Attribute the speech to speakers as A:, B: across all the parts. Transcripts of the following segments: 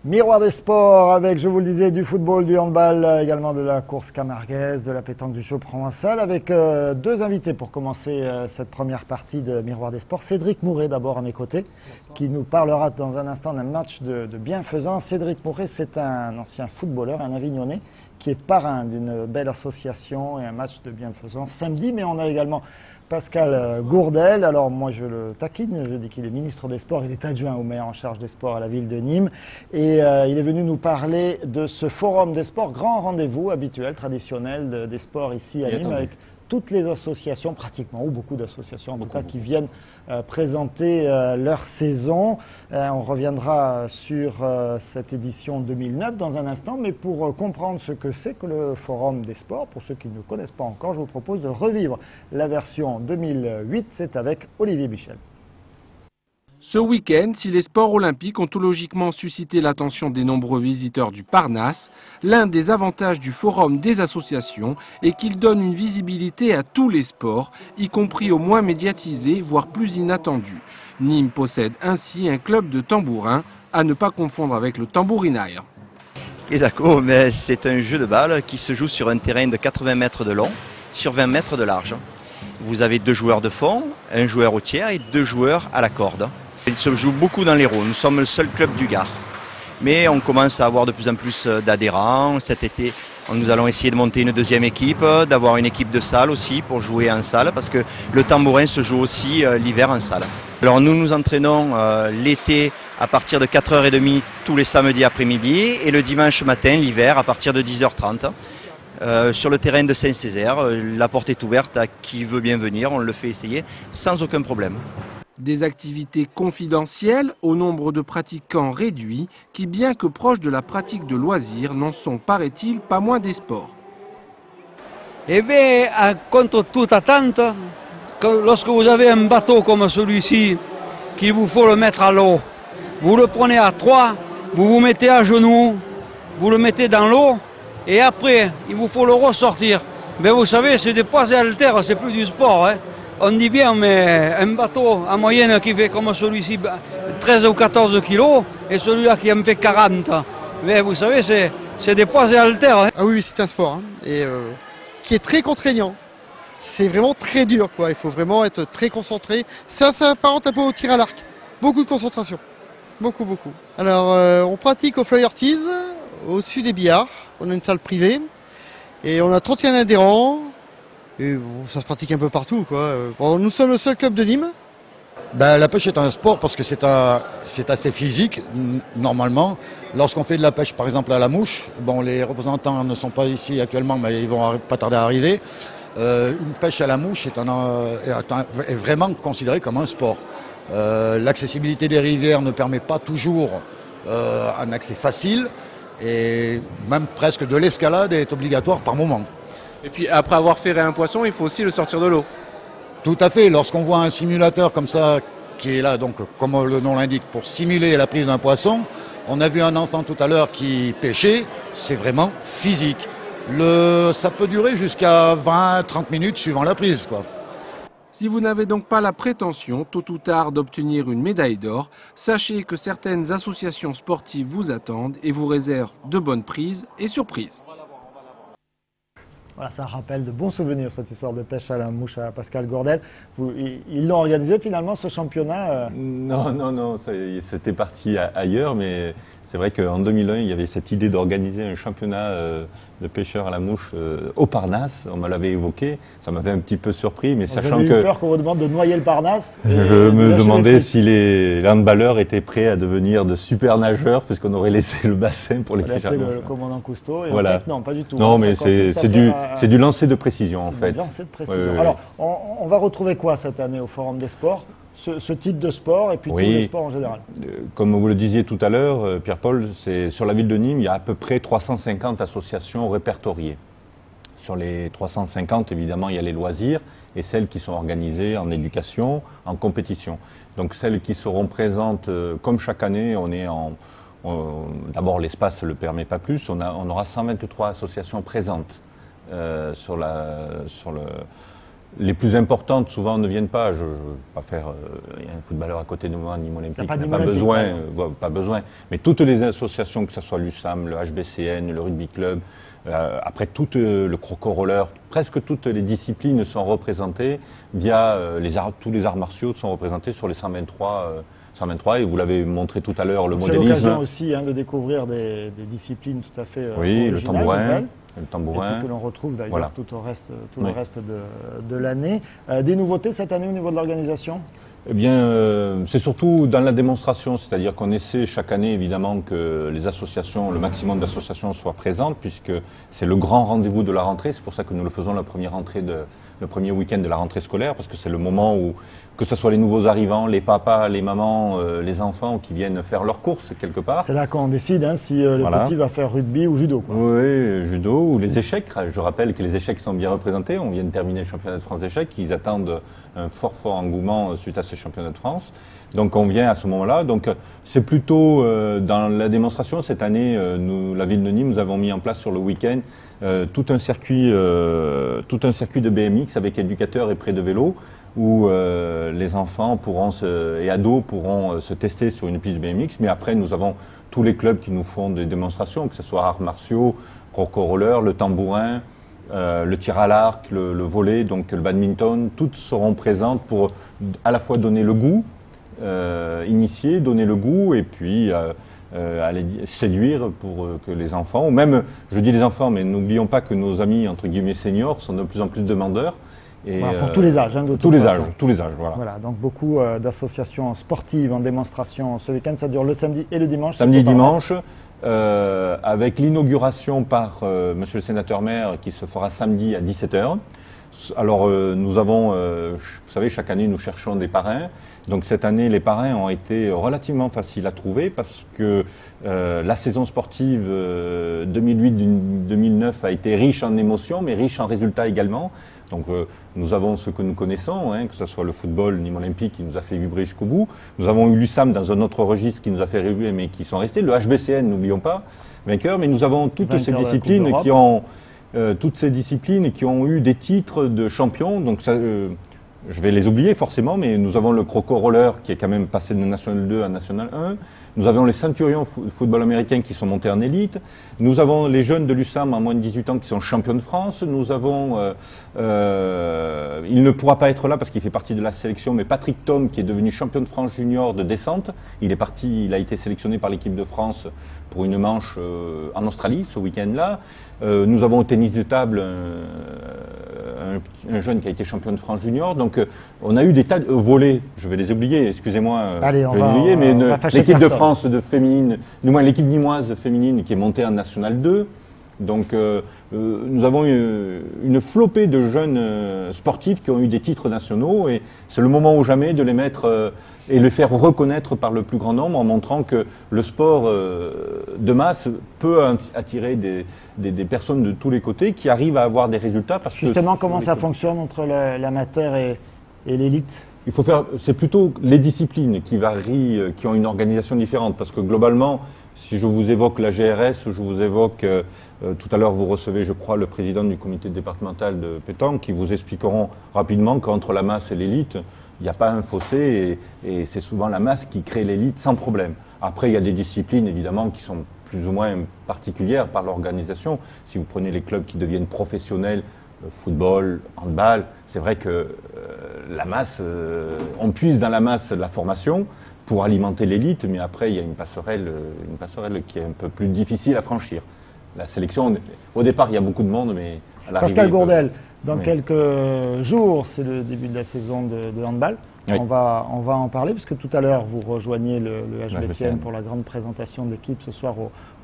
A: Miroir des sports avec, je vous le disais, du football, du handball, également de la course camarguaise, de la pétanque du jeu provençal, avec deux invités pour commencer cette première partie de Miroir des sports. Cédric Mouret d'abord à mes côtés, qui nous parlera dans un instant d'un match de bienfaisance. Cédric Mouret, c'est un ancien footballeur, un Avignonnais, qui est parrain d'une belle association et un match de bienfaisance samedi, mais on a également Pascal Gourdel. Alors moi je le taquine, je dis qu'il est ministre des Sports, il est adjoint au maire en charge des sports à la ville de Nîmes et il est venu nous parler de ce forum des sports, grand rendez-vous habituel, traditionnel des sports ici à Nîmes avec toutes les associations pratiquement, ou beaucoup d'associations en tout cas, qui viennent présenter leur saison. On reviendra sur cette édition 2009 dans un instant, mais pour comprendre ce que c'est que le Forum des sports, pour ceux qui ne connaissent pas encore, je vous propose de revivre la version 2008, c'est avec Olivier Bichel.
B: Ce week-end, si les sports olympiques ont tout logiquement suscité l'attention des nombreux visiteurs du Parnasse, l'un des avantages du Forum des associations est qu'il donne une visibilité à tous les sports, y compris aux moins médiatisés, voire plus inattendus. Nîmes possède ainsi un club de tambourins, à ne pas confondre avec le tambourinaire.
C: Exactement, mais c'est un jeu de balle qui se joue sur un terrain de 80 mètres de long, sur 20 mètres de large. Vous avez 2 joueurs de fond, un joueur au tiers et 2 joueurs à la corde. Il se joue beaucoup dans l'Hérault, nous sommes le seul club du Gard. Mais on commence à avoir de plus en plus d'adhérents. Cet été, nous allons essayer de monter une deuxième équipe, d'avoir une équipe de salle aussi pour jouer en salle, parce que le tambourin se joue aussi l'hiver en salle. Alors nous nous entraînons l'été à partir de 4h30 tous les samedis après-midi et le dimanche matin, l'hiver, à partir de 10h30. Sur le terrain de Saint-Césaire, la porte est ouverte à qui veut bien venir, on le fait essayer sans aucun problème.
B: Des activités confidentielles au nombre de pratiquants réduit qui, bien que proches de la pratique de loisirs, n'en sont, paraît-il, pas moins des sports.
D: Eh bien, contre toute attente, lorsque vous avez un bateau comme celui-ci, qu'il vous faut le mettre à l'eau, vous le prenez à 3, vous vous mettez à genoux, vous le mettez dans l'eau, et après, il vous faut le ressortir. Mais vous savez, c'est des poids et haltères, c'est plus du sport, hein. On dit bien, mais un bateau en moyenne qui fait comme celui-ci 13 ou 14 kilos et celui-là qui en fait 40. Mais vous savez, c'est des poids et haltères. Hein.
E: Ah oui, c'est un sport hein, et qui est très contraignant. C'est vraiment très dur, quoi. Il faut vraiment être très concentré. Ça s'apparente un peu au tir à l'arc. Beaucoup de concentration. Beaucoup, beaucoup. Alors, on pratique au Flyer Tees, au-dessus des billards. On a une salle privée et on a 31 adhérents. Et bon, ça se pratique un peu partout, quoi. Bon, nous sommes le seul club de Nîmes.
F: Ben, la pêche est un sport parce que c'est assez physique, normalement. Lorsqu'on fait de la pêche, par exemple, à la mouche, bon, les représentants ne sont pas ici actuellement, mais ils vont pas tarder à arriver. Une pêche à la mouche est vraiment considérée comme un sport. L'accessibilité des rivières ne permet pas toujours un accès facile et même presque de l'escalade est obligatoire par moment.
B: Et puis après avoir ferré un poisson, il faut aussi le sortir de l'eau.
F: Tout à fait. Lorsqu'on voit un simulateur comme ça, qui est là, donc comme le nom l'indique, pour simuler la prise d'un poisson, on a vu un enfant tout à l'heure qui pêchait, c'est vraiment physique. Ça peut durer jusqu'à 20-30 minutes suivant la prise, quoi.
B: Si vous n'avez donc pas la prétention, tôt ou tard, d'obtenir une médaille d'or, sachez que certaines associations sportives vous attendent et vous réservent de bonnes prises et surprises.
A: Voilà, ça rappelle de bons souvenirs, cette histoire de pêche à la mouche à Pascal Gourdel. Ils l'ont organisé finalement, ce championnat
G: Non, c'était parti ailleurs, mais c'est vrai qu'en 2001, il y avait cette idée d'organiser un championnat de pêcheurs à la mouche au Parnasse. On me l'avait évoqué, ça m'avait un petit peu surpris, mais sachant que...
A: Vous avez eu peur qu'on vous demande de noyer le Parnasse.
G: Je me demandais si les handballeurs étaient prêts à devenir de super nageurs, puisqu'on aurait laissé le bassin pour les pêcheurs.
A: Le commandant Cousteau, et
G: voilà.
A: en fait, non, pas du tout.
G: Non, mais c'est du lancer de précision, en fait.
A: Du lancer de précision. Alors, on va retrouver quoi cette année au Forum des sports ? Ce type de sport et puis tous les sports en général.
G: Comme vous le disiez tout à l'heure, Pierre-Paul, sur la ville de Nîmes, il y a à peu près 350 associations répertoriées. Sur les 350, évidemment, il y a les loisirs et celles qui sont organisées en éducation, en compétition. Donc celles qui seront présentes, comme chaque année, d'abord l'espace ne le permet pas plus, on aura 123 associations présentes Les plus importantes, souvent, ne viennent pas. Je ne veux pas faire... Il y a un footballeur à côté de moi, Nîmes Olympique,
A: pas
G: n'a pas besoin. Mais toutes les associations, que ce soit l'USAM, le HBCN, le Rugby Club, après le croco-roller, presque toutes les disciplines sont représentées via tous les arts martiaux sont représentés sur les 123 et vous l'avez montré tout à l'heure, le modélisme.
A: C'est l'occasion aussi de découvrir des disciplines tout à fait
G: oui,
A: originales,
G: le tambourin.
A: Et que l'on retrouve d'ailleurs
G: voilà.
A: tout le reste de l'année. Des nouveautés cette année au niveau de l'organisation ?
G: Eh bien, c'est surtout dans la démonstration, c'est-à-dire qu'on essaie chaque année évidemment que les associations, le maximum d'associations soient présentes, puisque c'est le grand rendez-vous de la rentrée. C'est pour ça que nous le faisons le premier week-end de la rentrée scolaire, parce que c'est le moment où, que ce soit les nouveaux arrivants, les papas, les mamans, les enfants qui viennent faire leurs courses quelque part.
A: C'est là qu'on décide si le petit va faire rugby ou judo, quoi.
G: Oui, judo ou les échecs. Je rappelle que les échecs sont bien représentés. On vient de terminer le championnat de France d'échecs. Ils attendent un fort engouement suite à ce championnat de France. Donc on vient à ce moment-là. Donc c'est plutôt dans la démonstration. Cette année, la ville de Nîmes, nous avons mis en place sur le week-end tout un circuit de BMX avec éducateurs et près de vélo, où les enfants et ados pourront se tester sur une piste de BMX. Mais après, nous avons tous les clubs qui nous font des démonstrations, que ce soit arts martiaux, croco-roller, le tambourin, le tir à l'arc, le volley, donc le badminton. Toutes seront présentes pour à la fois donner le goût, initier, donner le goût, et puis aller séduire pour que les enfants, ou même, je dis les enfants, mais n'oublions pas que nos amis, entre guillemets, seniors, sont de plus en plus demandeurs.
A: Et pour tous les âges, de toute
G: tous les
A: façon.
G: âges, tous les âges, voilà.
A: Voilà, donc beaucoup d'associations sportives en démonstration ce week-end. Ça dure le samedi et le dimanche.
G: Samedi et dimanche, avec l'inauguration par Monsieur le Sénateur Maire qui se fera samedi à 17h. Alors nous avons, vous savez, chaque année nous cherchons des parrains. Donc cette année, les parrains ont été relativement faciles à trouver parce que la saison sportive 2008-2009 a été riche en émotions, mais riche en résultats également. Donc nous avons ce que nous connaissons, que ce soit le football, Nîmes Olympique qui nous a fait vibrer jusqu'au bout. Nous avons eu l'USAM dans un autre registre qui nous a fait vibrer, mais qui sont restés. Le HBCN, n'oublions pas, vainqueur. Mais nous avons toutes ces disciplines qui ont eu des titres de champions. Donc ça, je vais les oublier forcément, mais nous avons le croco-roller qui est quand même passé de National 2 à National 1. Nous avons les Centurions football américain qui sont montés en élite. Nous avons les jeunes de l'USAM à moins de 18 ans qui sont champions de France. Nous avons, il ne pourra pas être là parce qu'il fait partie de la sélection, mais Patrick Thom qui est devenu champion de France junior de descente. Il a été sélectionné par l'équipe de France pour une manche en Australie ce week-end-là. Nous avons au tennis de table un jeune qui a été champion de France junior. Donc on a eu des tas de volets, je vais les oublier, excusez-moi,
A: allez,
G: mais l'équipe de France de féminine, du moins l'équipe nîmoise féminine qui est montée en National 2. Donc nous avons eu une flopée de jeunes sportifs qui ont eu des titres nationaux et c'est le moment ou jamais de les mettre et les faire reconnaître par le plus grand nombre en montrant que le sport de masse peut attirer des personnes de tous les côtés qui arrivent à avoir des résultats. Parce
A: justement, comment ça fonctionne entre l'amateur et l'élite ?
G: Il faut faire, c'est plutôt les disciplines qui varient, qui ont une organisation différente parce que globalement, si je vous évoque la GRS, je vous évoque, tout à l'heure vous recevez, je crois, le président du comité départemental de pétanque qui vous expliqueront rapidement qu'entre la masse et l'élite, il n'y a pas un fossé et c'est souvent la masse qui crée l'élite sans problème. Après, il y a des disciplines évidemment qui sont plus ou moins particulières par l'organisation. Si vous prenez les clubs qui deviennent professionnels, football, handball, c'est vrai que la masse, on puise dans la masse la formation pour alimenter l'élite, mais après il y a une passerelle qui est un peu plus difficile à franchir. La sélection, au départ il y a beaucoup de monde, mais à l'arrivée...
A: Pascal Gourdel, dans quelques jours, c'est le début de la saison de handball. Oui. On va en parler, puisque tout à l'heure vous rejoignez le HBCN pour la grande présentation de l'équipe ce soir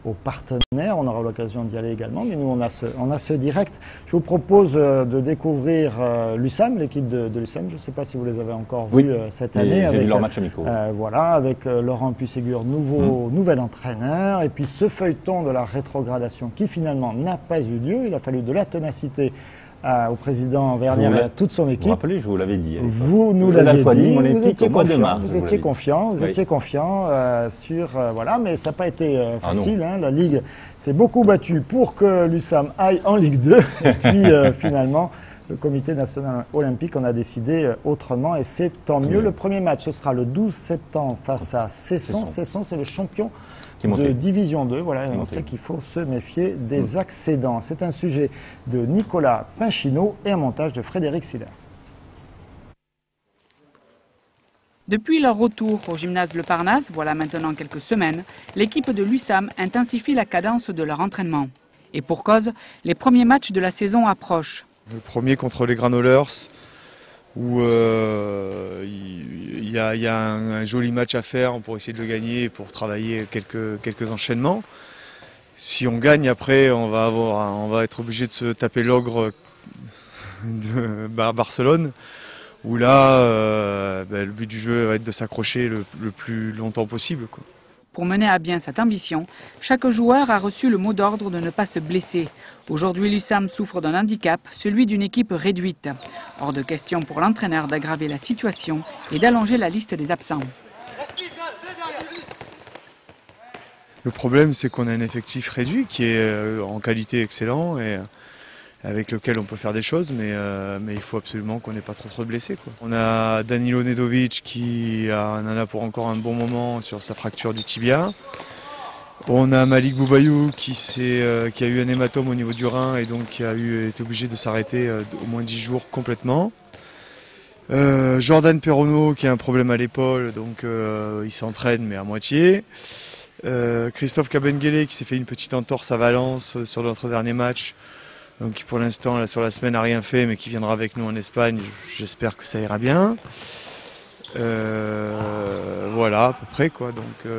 A: aux partenaires. On aura l'occasion d'y aller également, mais nous on a ce direct. Je vous propose de découvrir l'USAM, l'équipe de l'USAM. Je ne sais pas si vous les avez encore vus cette année.
G: J'ai vu leur match amicaux.
A: Voilà, avec Laurent Puisségur, nouvel entraîneur, et puis ce feuilleton de la rétrogradation qui finalement n'a pas eu lieu. Il a fallu de la ténacité au président Vernier et à toute son équipe.
G: Vous vous rappelez, je vous l'avais dit.
A: Vous nous l'avez dit, vous étiez confiant
G: sur,
A: voilà, mais ça n'a pas été facile, Hein. La Ligue s'est beaucoup battue pour que l'USAM aille en Ligue 2. Et puis finalement, le Comité national olympique en a décidé autrement et c'est tant mieux. Le premier match, ce sera le 12 septembre face à Cesson. Cesson, c'est le champion de Division 2. Voilà, on sait qu'il faut se méfier des accédants. C'est un sujet de Nicolas Pinchino et un montage de Frédéric Siller.
H: Depuis leur retour au gymnase Le Parnasse, voilà maintenant quelques semaines, l'équipe de l'USAM intensifie la cadence de leur entraînement. Et pour cause, les premiers matchs de la saison approchent.
I: Le premier contre les Granolers, où il y a un joli match à faire pour essayer de le gagner et pour travailler quelques enchaînements. Si on gagne après, on va être obligé de se taper l'ogre de Barcelone, où là, le but du jeu va être de s'accrocher le plus longtemps possible, quoi.
H: Pour mener à bien cette ambition, chaque joueur a reçu le mot d'ordre de ne pas se blesser. Aujourd'hui, l'USAM souffre d'un handicap, celui d'une équipe réduite. Hors de question pour l'entraîneur d'aggraver la situation et d'allonger la liste des absents.
I: Le problème, c'est qu'on a un effectif réduit qui est en qualité excellent et avec lequel on peut faire des choses, mais il faut absolument qu'on n'ait pas trop de blessés, quoi. On a Danilo Nedovic qui en a pour encore un bon moment sur sa fracture du tibia. On a Malik Boubayou qui a eu un hématome au niveau du rein et donc qui a été obligé de s'arrêter au moins 10 jours complètement. Jordan Perrono qui a un problème à l'épaule, donc il s'entraîne mais à moitié. Christophe Kabengele qui s'est fait une petite entorse à Valence sur notre dernier match. Donc qui pour l'instant là sur la semaine n'a rien fait mais qui viendra avec nous en Espagne, j'espère que ça ira bien. Voilà à peu près quoi, donc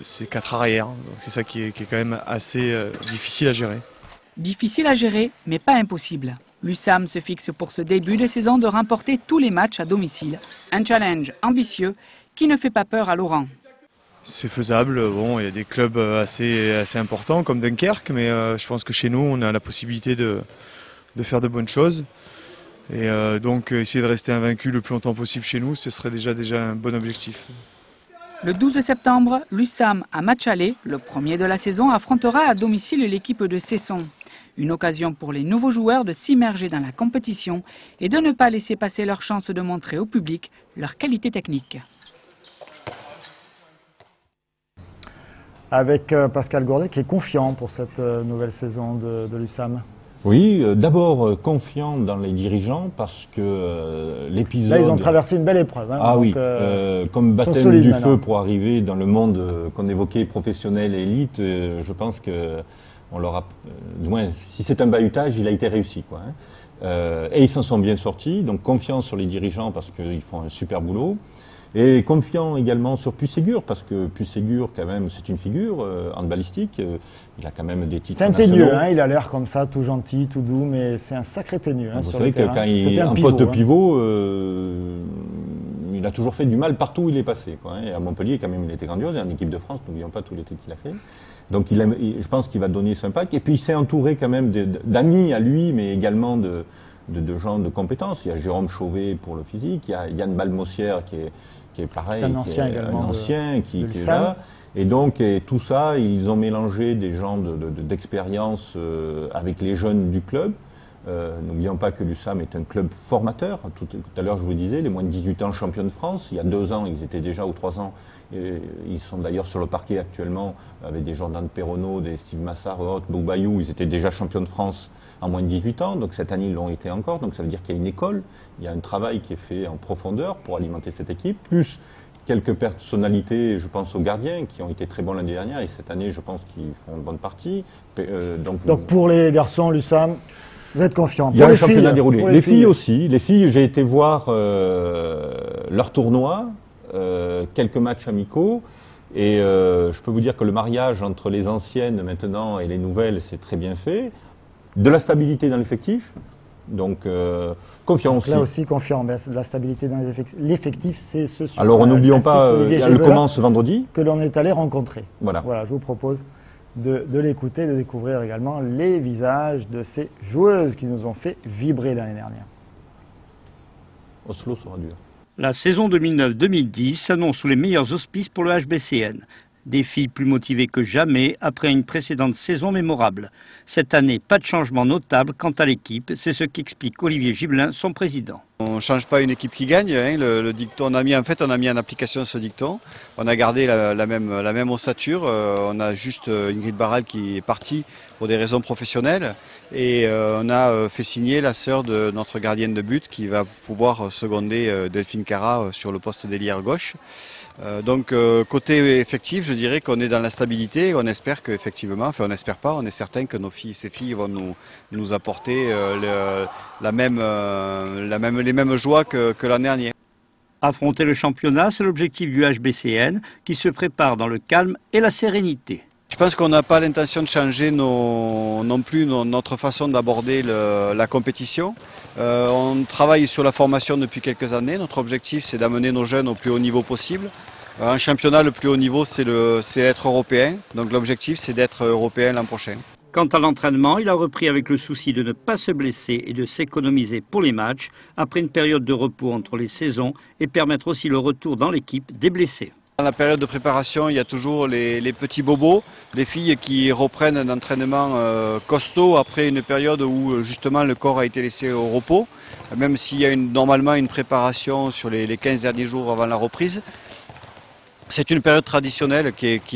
I: c'est 4 arrières, donc c'est ça qui est quand même assez difficile à gérer.
H: Difficile à gérer mais pas impossible. L'USAM se fixe pour ce début de saison de remporter tous les matchs à domicile. Un challenge ambitieux qui ne fait pas peur à Laurent.
I: C'est faisable, bon, il y a des clubs assez importants comme Dunkerque, mais je pense que chez nous on a la possibilité de faire de bonnes choses. Et donc essayer de rester invaincu le plus longtemps possible chez nous, ce serait déjà un bon objectif.
H: Le 12 septembre, l'USAM à match aller, le premier de la saison, affrontera à domicile l'équipe de Cesson. Une occasion pour les nouveaux joueurs de s'immerger dans la compétition et de ne pas laisser passer leur chance de montrer au public leur qualité technique.
A: Avec Pascal Gourdet qui est confiant pour cette nouvelle saison de l'USAM.
G: Oui, d'abord confiant dans les dirigeants parce que l'épisode...
A: Là, ils ont traversé une belle épreuve. Hein,
G: ah
A: donc,
G: oui, comme baptême du feu pour arriver dans le monde qu'on évoquait professionnel et élite, je pense que on leur a... du moins, si c'est un bahutage, il a été réussi, quoi, hein. Et ils s'en sont bien sortis, donc confiance sur les dirigeants parce qu'ils font un super boulot. Et confiant également sur Puisségur, parce que Puisségur, quand même, c'est une figure handballistique. Il a quand même des titres nationaux.
A: C'est un teigneux, hein, il a l'air comme ça, tout gentil, tout doux, mais c'est un sacré teigneux hein, sur le terrain.
G: Vous savez que quand il est en poste de pivot, il a toujours fait du mal partout où il est passé, quoi, hein. Et à Montpellier, quand même, il était grandiose. Et en équipe de France, n'oublions pas tous les titres qu'il a fait. Donc je pense qu'il va donner son impact. Et puis il s'est entouré quand même d'amis à lui, mais également de gens de compétences. Il y a Jérôme Chauvet pour le physique, il y a Yann Balmossière qui est pareil,
A: un ancien également
G: qui est là. Et donc, tout ça, ils ont mélangé des gens d'expérience avec les jeunes du club. N'oublions pas que l'USAM est un club formateur. Tout à l'heure, je vous disais, les moins de 18 ans champions de France. Il y a 2 ans, ils étaient déjà, ou 3 ans. Ils sont d'ailleurs sur le parquet actuellement avec des Jordan Perrono, des Steve Massard, Boubayou. Ils étaient déjà champions de France en moins de 18 ans. Donc cette année, ils l'ont été encore. Donc ça veut dire qu'il y a une école. Il y a un travail qui est fait en profondeur pour alimenter cette équipe. Plus quelques personnalités, je pense aux gardiens, qui ont été très bons l'année dernière. Et cette année, je pense qu'ils font une bonne partie.
A: Donc pour les garçons, l'USAM, vous êtes confiants.
G: Il y a un championnat déroulé. Les filles aussi. Les filles, j'ai été voir leur tournoi, quelques matchs amicaux. Et je peux vous dire que le mariage entre les anciennes maintenant et les nouvelles, c'est très bien fait. De la stabilité dans l'effectif. Donc, confiant aussi.
A: Là aussi, confiant. La stabilité dans l'effectif, c'est ce sur
G: alors, n'oublions pas, elle commence vendredi.
A: Que l'on est allé rencontrer.
G: Voilà,
A: je vous propose de l'écouter, de découvrir également les visages de ces joueuses qui nous ont fait vibrer l'année dernière.
G: Oslo sera dur.
J: La saison 2009-2010 s'annonce sous les meilleurs auspices pour le HBCN. Des filles plus motivées que jamais après une précédente saison mémorable. Cette année, pas de changement notable quant à l'équipe, c'est ce qu'explique Olivier Gibelin, son président.
K: On ne change pas une équipe qui gagne, hein. Le dicton, on a mis en application ce dicton. On a gardé la même ossature. On a juste Ingrid Barral qui est partie pour des raisons professionnelles. Et on a fait signer la sœur de notre gardienne de but qui va pouvoir seconder Delphine Cara sur le poste d'ailière gauche. Donc côté effectif, je dirais qu'on est dans la stabilité et on espère qu'effectivement, enfin on n'espère pas, on est certain que ces filles vont nous apporter les mêmes joies que l'an dernier.
J: Affronter le championnat, c'est l'objectif du HBCN qui se prépare dans le calme et la sérénité.
K: Je pense qu'on n'a pas l'intention de changer non plus notre façon d'aborder la compétition. On travaille sur la formation depuis quelques années. Notre objectif, c'est d'amener nos jeunes au plus haut niveau possible. Un championnat, le plus haut niveau, c'est être européen. Donc l'objectif, c'est d'être européen l'an prochain.
J: Quant à l'entraînement, il a repris avec le souci de ne pas se blesser et de s'économiser pour les matchs, après une période de repos entre les saisons, et permettre aussi le retour dans l'équipe des blessés.
K: Dans la période de préparation, il y a toujours les petits bobos, les filles qui reprennent un entraînement costaud après une période où justement le corps a été laissé au repos, même s'il y a normalement une préparation sur les 15 derniers jours avant la reprise. C'est une période traditionnelle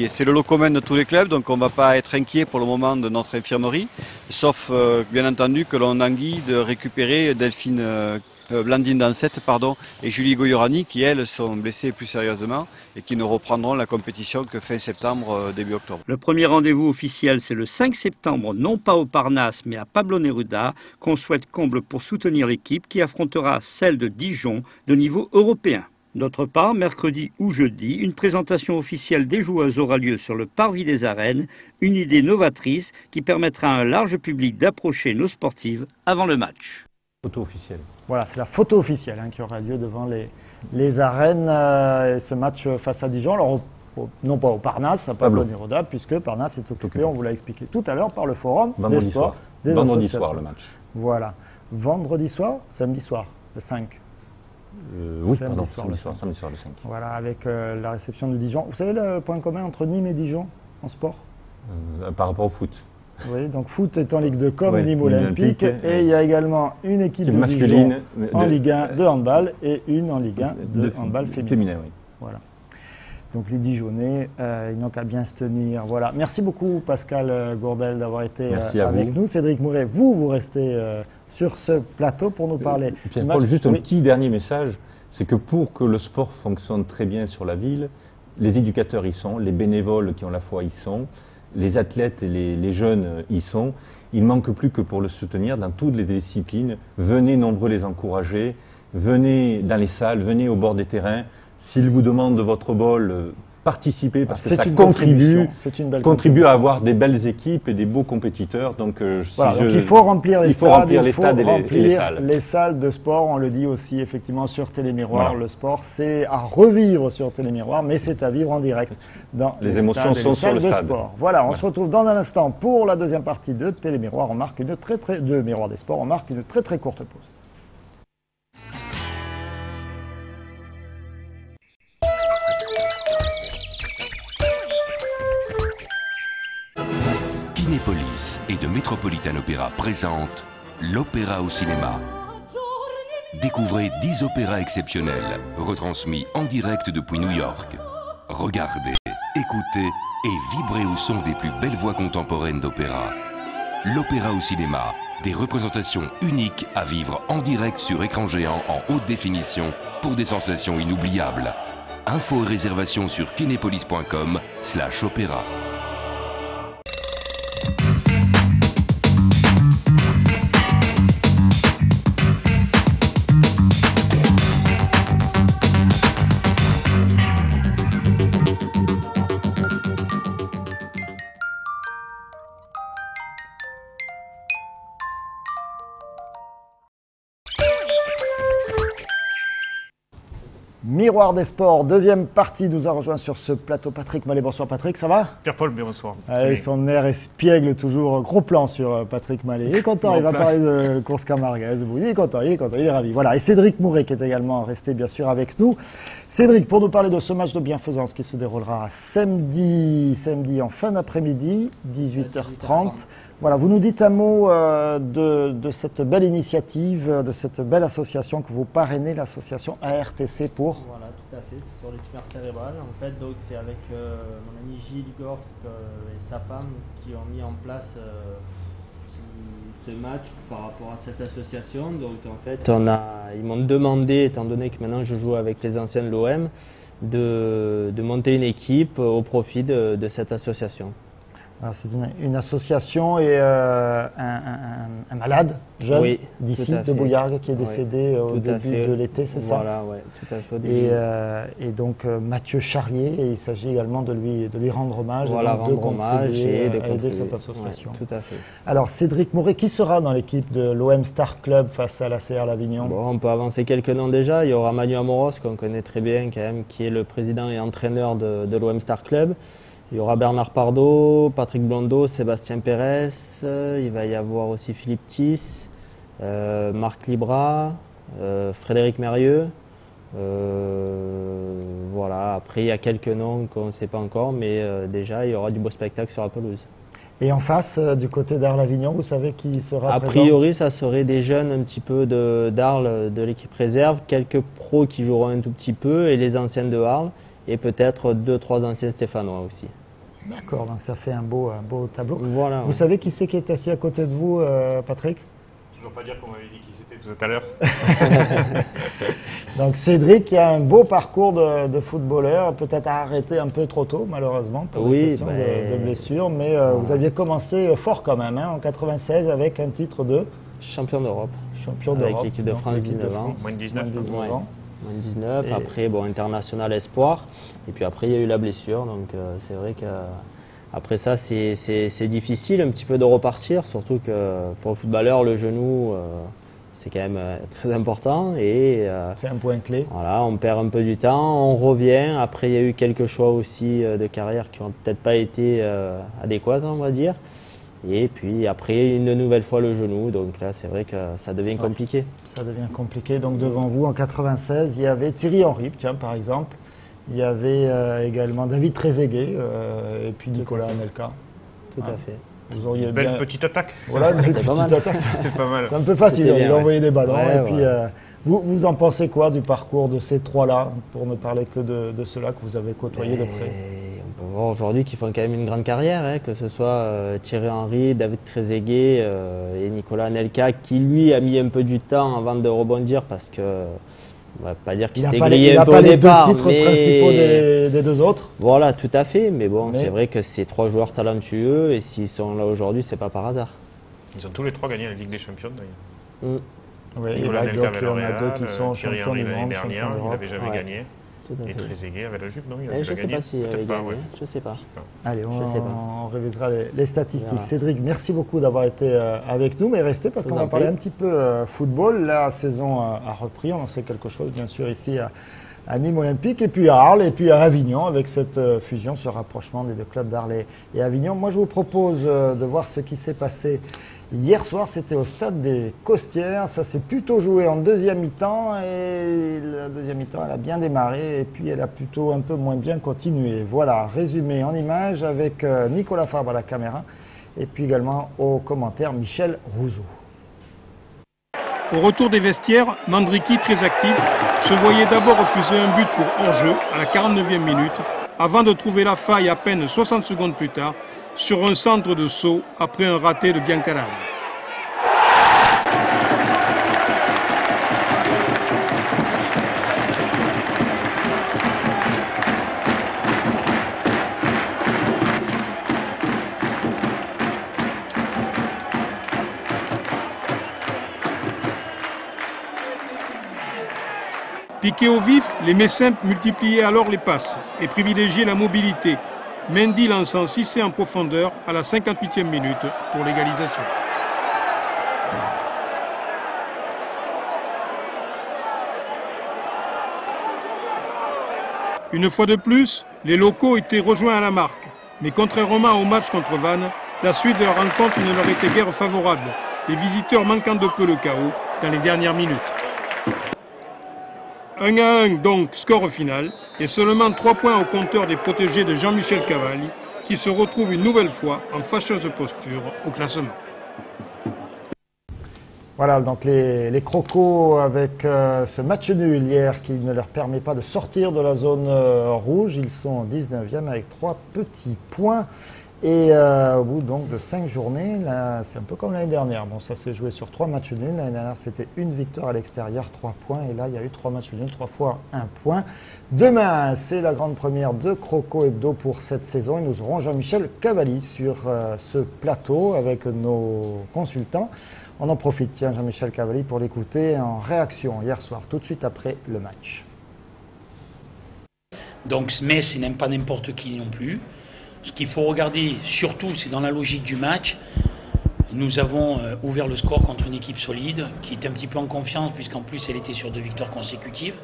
K: c'est le lot commun de tous les clubs, donc on ne va pas être inquiet pour le moment de notre infirmerie, sauf bien entendu que l'on enguille de récupérer Blandine Dansette et Julie Goyorani qui elles sont blessées plus sérieusement et qui ne reprendront la compétition que fin septembre, début octobre.
J: Le premier rendez-vous officiel c'est le 5 septembre, non pas au Parnasse mais à Pablo Neruda, qu'on souhaite comble pour soutenir l'équipe qui affrontera celle de Dijon de niveau européen. D'autre part, mercredi ou jeudi, une présentation officielle des joueuses aura lieu sur le parvis des arènes, une idée novatrice qui permettra à un large public d'approcher nos sportives avant le match.
G: Photo officielle.
A: Voilà, c'est la photo officielle qui aura lieu devant les arènes. Et ce match face à Dijon, alors non pas au Parnasse, à Pablo Neruda, puisque Parnasse est occupé, on vous l'a expliqué tout à l'heure, par le Forum des sports des associations.
G: Vendredi soir le match.
A: Voilà. Vendredi soir, samedi soir, le 5.
G: Oui, samedi soir, le 5.
A: Voilà, avec la réception de Dijon. Vous savez le point commun entre Nîmes et Dijon en sport
G: par rapport au foot.
A: Oui, donc foot est en Ligue 2 comme Nîmes Olympique. Et il y a également une équipe de
G: masculine
A: en Ligue 1 de handball et une en Ligue 1 de handball féminin.
G: Oui.
A: Voilà. Donc les Dijonnais, ils n'ont qu'à bien se tenir. Voilà. Merci beaucoup Pascal Gourbel d'avoir été avec nous. Cédric Mouret, vous restez sur ce plateau pour nous parler.
G: Pierre-Paul, juste un petit dernier message, c'est que pour que le sport fonctionne très bien sur la ville, les éducateurs y sont, les bénévoles qui ont la foi y sont, les athlètes et les jeunes y sont. Il ne manque plus que pour le soutenir dans toutes les disciplines. Venez nombreux les encourager, venez dans les salles, venez au bord des terrains. S'ils vous demandent votre bol, participez parce que ça contribue à avoir des belles équipes et des beaux compétiteurs. Donc,
A: donc il faut remplir les stades,
G: et les salles.
A: Les salles de sport, on le dit aussi effectivement sur Télémiroir. Voilà. Le sport, c'est à revivre sur Télémiroir, mais c'est à vivre en direct dans les
G: émotions sont sur le stade.
A: Sport. Voilà, on se retrouve dans un instant pour la deuxième partie de Télémiroir. On marque de Miroir des Sports. On marque une très très courte pause.
L: Kinépolis et de Metropolitan Opera présentent l'opéra au cinéma. Découvrez 10 opéras exceptionnels, retransmis en direct depuis New York. Regardez, écoutez et vibrez au son des plus belles voix contemporaines d'opéra. L'opéra au cinéma, des représentations uniques à vivre en direct sur écran géant en haute définition pour des sensations inoubliables. Infos et réservations sur kinepolis.com/opéra.
A: Miroir des sports, deuxième partie, nous a rejoint sur ce plateau Patrick Mallet. Bonsoir Patrick, ça va?
M: Pierre-Paul, bien bonsoir.
A: Allez, son air espiègle toujours, gros plan sur Patrick Mallet. Il est content, il va parler de course camarguaise. Il est content, il est ravi. Voilà, et Cédric Mouret qui est également resté bien sûr avec nous. Cédric, pour nous parler de ce match de bienfaisance qui se déroulera samedi en fin d'après-midi, 18h30. Voilà, vous nous dites un mot de cette belle initiative, de cette belle association que vous parrainez, l'association ARTC pour.
N: Voilà, tout à fait, c'est sur les tumeurs cérébrales. En fait, donc c'est avec mon ami Gilles Gorsk et sa femme qui ont mis en place ce match par rapport à cette association. Donc en fait, ils m'ont demandé, étant donné que maintenant je joue avec les anciens de l'OM, de monter une équipe au profit de cette association.
A: C'est une association et un malade jeune d'ici, de Bouillargues, qui est décédé au début de l'été, c'est ça?
N: Voilà, oui, tout à fait. Au début.
A: Et donc Mathieu Charrier, et il s'agit également de lui rendre hommage,
N: voilà,
A: de contribuer à aider cette association.
N: Ouais, tout à fait.
A: Alors Cédric Mouret, qui sera dans l'équipe de l'OM Star Club face à l'ACR L'Avignon?
N: Bon, on peut avancer quelques noms déjà. Il y aura Manu Amoros, qu'on connaît très bien quand même, qui est le président et entraîneur de l'OM Star Club. Il y aura Bernard Pardo, Patrick Blondeau, Sébastien Pérez, il va y avoir aussi Philippe Thiss, Marc Libra, Frédéric Mérieux. Voilà, après il y a quelques noms qu'on ne sait pas encore, mais déjà il y aura du beau spectacle sur la pelouse.
A: Et en face, du côté d'Arles-Avignon, vous savez qui sera
N: présent? A priori, ça serait des jeunes un petit peu d'Arles, de l'équipe réserve, quelques pros qui joueront un tout petit peu et les anciennes de Arles. Et peut-être 2-3 anciens stéphanois aussi.
A: D'accord, donc ça fait un beau tableau.
N: Voilà,
A: vous savez qui c'est qui est assis à côté de vous, Patrick?
M: Je ne veux pas dire qu'on m'avait dit qui c'était tout à l'heure.
A: Donc Cédric qui a un beau parcours de footballeur, peut-être arrêté un peu trop tôt malheureusement pour des questions de blessures, mais vous aviez commencé fort quand même, en 96 avec un titre de
N: champion d'Europe.
A: Champion d'Europe.
N: Avec l'équipe de France 19 ans.
M: Moins de 19
N: ans. Moins 19, et après international espoir, et puis après il y a eu la blessure, donc c'est vrai qu'après ça c'est difficile un petit peu de repartir, surtout que pour le footballeur le genou c'est quand même très important et
A: c'est un point clé.
N: Voilà, on perd un peu du temps, on revient, après il y a eu quelques choix aussi de carrière qui n'ont peut-être pas été adéquats on va dire. Et puis après, une nouvelle fois le genou, donc là c'est vrai que ça devient compliqué.
A: Ça devient compliqué, donc devant vous en 96, il y avait Thierry Henry, tiens, par exemple, il y avait également David Trezeguet et puis Nicolas Anelka.
N: Tout à fait.
M: Vous auriez une belle petite attaque.
A: Voilà, une belle petite attaque,
M: c'était pas mal.
A: C'est un peu facile, il a envoyé des ballons. Et puis, vous en pensez quoi du parcours de ces trois-là, pour ne parler que de ceux-là que vous avez côtoyés de près?
N: On peut voir aujourd'hui qu'ils font quand même une grande carrière, que ce soit Thierry Henry, David Trezeguet et Nicolas Anelka, qui lui a mis un peu du temps avant de rebondir parce que, on va pas dire qu'il s'était grillé un peu au départ.
A: Il n'a pas les deux titres principaux des deux autres.
N: Voilà, tout à fait, mais bon, c'est vrai que c'est trois joueurs talentueux et s'ils sont là aujourd'hui, c'est pas par hasard.
M: Ils ont tous les trois gagné la Ligue des Champions d'ailleurs.
A: Oui,
M: Nicolas Anelka avait le Real,
A: deux qui sont
M: Thierry Henry l'année dernière, il n'avait jamais gagné.
N: Et
M: Trezeguet avec la Juve, non? Il avait
N: je ne sais pas s'il avait gagné, je ne sais pas.
A: Allez, on révisera les statistiques. Voilà. Cédric, merci beaucoup d'avoir été avec nous, mais restez parce qu'on va parler un petit peu football. La saison a repris, on en sait quelque chose bien sûr ici à Nîmes Olympique, et puis à Arles, et puis à Avignon, avec cette fusion, ce rapprochement des deux clubs d'Arles et Avignon. Moi, je vous propose de voir ce qui s'est passé hier soir. C'était au stade des Costières. Ça s'est plutôt joué en deuxième mi-temps, et la deuxième mi-temps, elle a bien démarré, et puis elle a plutôt un peu moins bien continué. Voilà, résumé en images avec Nicolas Fabre à la caméra, et puis également au commentaire Michel Rouzot.
B: Au retour des vestiaires, Mandriki, très actif, se voyait d'abord refuser un but pour hors-jeu à la 49e minute, avant de trouver la faille à peine 60 secondes plus tard sur un centre de saut après un raté de Biancarani. Piqués au vif, les Messins multipliaient alors les passes et privilégiaient la mobilité. Mendy lançant Cissé en profondeur à la 58e minute pour l'égalisation.
O: Une fois de plus, les locaux étaient rejoints à la marque. Mais contrairement au match contre Vannes, la suite de la rencontre ne leur était guère favorable, les visiteurs manquant de peu le chaos dans les dernières minutes. 1-1 donc, score final, et seulement 3 points au compteur des protégés de Jean-Michel Cavalli, qui se retrouve une nouvelle fois en fâcheuse posture au classement.
A: Voilà, donc les Crocos avec ce match nul hier qui ne leur permet pas de sortir de la zone rouge. Ils sont 19e avec 3 petits points. Et au bout donc de 5 journées, c'est un peu comme l'année dernière. Bon, ça s'est joué sur 3 matchs nuls. L'année dernière, c'était une victoire à l'extérieur, 3 points. Et là, il y a eu 3 matchs nuls, 3 fois 1 point. Demain, c'est la grande première de Croco Hebdo pour cette saison. Et nous aurons Jean-Michel Cavalli sur ce plateau avec nos consultants. On en profite, tiens, Jean-Michel Cavalli, pour l'écouter en réaction hier soir, tout de suite après le match.
P: Donc, mais ce n'est pas n'importe qui non plus. Ce qu'il faut regarder, surtout, c'est dans la logique du match. Nous avons ouvert le score contre une équipe solide, qui est un petit peu en confiance, puisqu'en plus, elle était sur 2 victoires consécutives.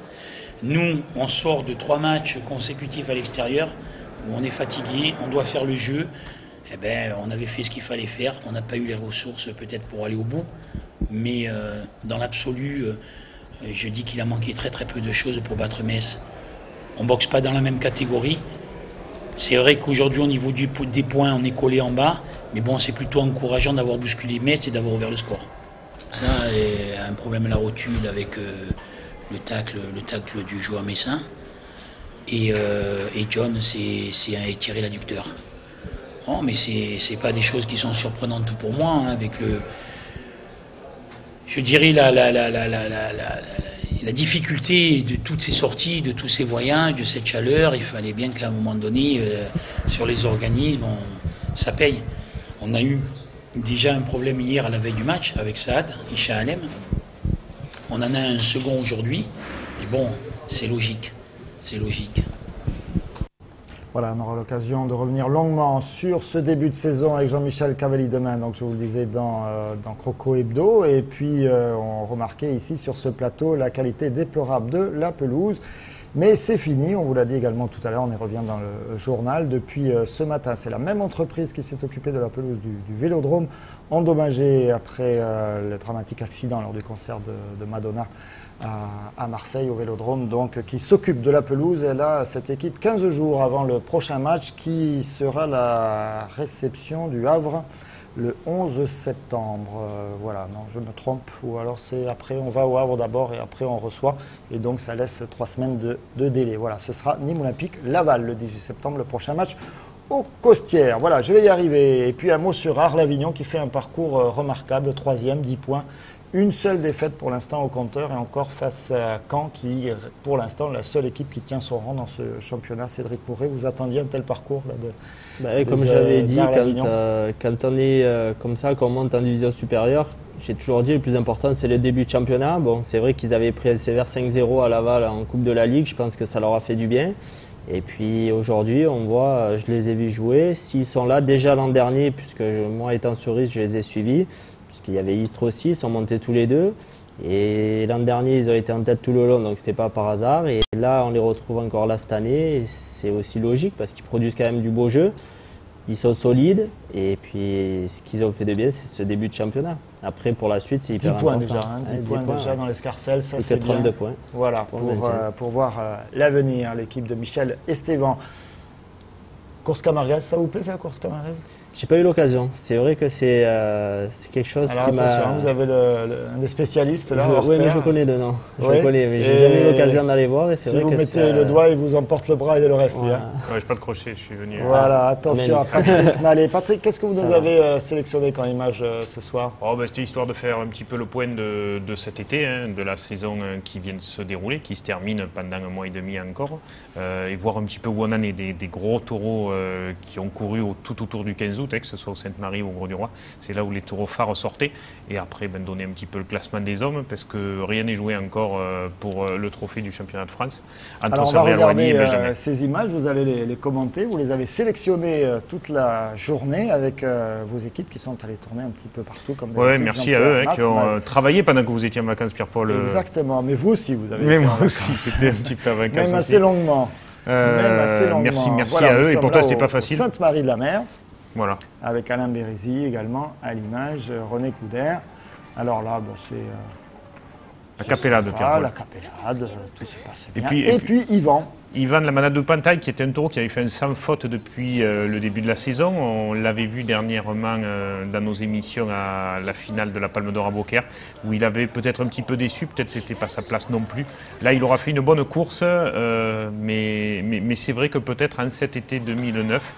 P: Nous, on sort de 3 matchs consécutifs à l'extérieur, où on est fatigué, on doit faire le jeu. Eh ben, on avait fait ce qu'il fallait faire, on n'a pas eu les ressources peut-être pour aller au bout, mais dans l'absolu, je dis qu'il a manqué très très peu de choses pour battre Metz. On ne boxe pas dans la même catégorie. C'est vrai qu'aujourd'hui au niveau des points, on est collé en bas, mais bon, c'est plutôt encourageant d'avoir bousculé Metz et d'avoir ouvert le score. Ça, et un problème à la rotule avec le tacle du joueur messin, et John s'est étiré l'adducteur. Oh, mais c'est pas des choses qui sont surprenantes pour moi, hein, avec je dirais la difficulté de toutes ces sorties, de tous ces voyages, de cette chaleur. Il fallait bien qu'à un moment donné, sur les organismes, ça paye. On a eu déjà un problème hier à la veille du match avec Saad, Isha Alem. On en a un second aujourd'hui, mais bon, c'est logique, c'est logique.
A: Voilà, on aura l'occasion de revenir longuement sur ce début de saison avec Jean-Michel Cavalli demain, donc je vous le disais dans Croco Hebdo. Et puis on remarquait ici sur ce plateau la qualité déplorable de la pelouse. Mais c'est fini, on vous l'a dit également tout à l'heure, on y revient dans le journal. Depuis ce matin, c'est la même entreprise qui s'est occupée de la pelouse du Vélodrome, endommagée après le dramatique accident lors du concert de Madonna à Marseille au Vélodrome, donc qui s'occupe de la pelouse. Et là, cette équipe, 15 jours avant le prochain match, qui sera la réception du Havre le 11 septembre. Voilà, non, je me trompe, ou alors c'est après, on va au Havre d'abord et après on reçoit, et donc ça laisse 3 semaines de délai. Voilà, ce sera Nîmes Olympique Laval le 18 septembre, le prochain match au Costières. Voilà, je vais y arriver. Et puis un mot sur Arles-Avignon qui fait un parcours remarquable, 3e, 10 points. Une seule défaite pour l'instant au compteur, et encore face à Caen, qui est pour l'instant la seule équipe qui tient son rang dans ce championnat. Cédric Mouret, vous attendiez un tel parcours là,
Q: comme j'avais dit, quand on est comme ça, qu'on monte en division supérieure, j'ai toujours dit le plus important c'est le début de championnat. Bon, c'est vrai qu'ils avaient pris un sévère 5-0 à Laval en Coupe de la Ligue, je pense que ça leur a fait du bien. Et puis aujourd'hui, on voit, je les ai vus jouer. S'ils sont là déjà l'an dernier, puisque moi étant sur Istres, je les ai suivis, puisqu'il y avait Istres aussi, ils sont montés tous les deux. Et l'an dernier, ils ont été en tête tout le long, donc c'était pas par hasard. Et là, on les retrouve encore là cette année. C'est aussi logique parce qu'ils produisent quand même du beau jeu. Ils sont solides. Et puis, ce qu'ils ont fait de bien, c'est ce début de championnat. Après, pour la suite, c'est hyper important.
A: 10 points déjà, 10 points déjà dans l'escarcelle, ça c'est bien.
Q: 32 points.
A: Voilà, pour voir l'avenir, l'équipe de Michel Esteban. Course Camarguez, ça vous plaît ça, course Camarguez?
Q: J'ai pas eu l'occasion. C'est vrai que c'est quelque chose
A: alors,
Q: qui m'a...
A: attention, vous avez un des spécialistes là.
Q: Oui, mais je connais de nom. Je connais, mais j'ai jamais eu l'occasion d'aller voir. Et c'est vrai
A: si vous
Q: que
A: mettez le doigt, il vous emporte le bras et le reste.
M: Ouais, j'ai pas de crochet, je suis venu.
A: Voilà, attention à Patrick Mallet. Patrick, qu'est-ce que vous nous avez sélectionné comme image ce soir?
M: C'était histoire de faire un petit peu le point de cet été, hein, de la saison qui vient de se dérouler, qui se termine pendant 1 mois et demi encore, et voir un petit peu où on en est des gros taureaux qui ont couru tout autour du 15 août, que ce soit au Sainte-Marie ou au Gros-du-Roi. C'est là où les taureaux phares sortaient. Et après, donner un petit peu le classement des hommes, parce que rien n'est joué encore pour le trophée du championnat de France.
A: Alors on va regarder ces images, vous allez les commenter. Vous les avez sélectionnées toute la journée avec vos équipes qui sont allées tourner un petit peu partout.
M: Oui, merci à eux qui ont travaillé pendant que vous étiez en vacances, Pierre-Paul.
A: Exactement, mais vous aussi, vous avez
M: été en vacances. C'était un petit peu en vacances.
A: Même assez longuement. même assez longuement.
M: Merci
A: voilà,
M: à eux, et pour toi, c'était pas facile.
A: Sainte-Marie-de-la-Mer,
M: voilà.
A: avec Alain Bérézy également à l'image, René Couder. Alors là, c'est...
M: la capella de Pierre-Paul.
A: La capellade, tout se passe bien.
M: Et
A: puis Yvan.
M: Yvan de la Manade de Pantaille, qui était un taureau qui avait fait un sans faute depuis le début de la saison. On l'avait vu dernièrement dans nos émissions à la finale de la Palme d'Or à Beaucaire, où il avait peut-être un petit peu déçu, peut-être c'était pas sa place non plus. Là, il aura fait une bonne course, mais c'est vrai que peut-être en cet été 2009,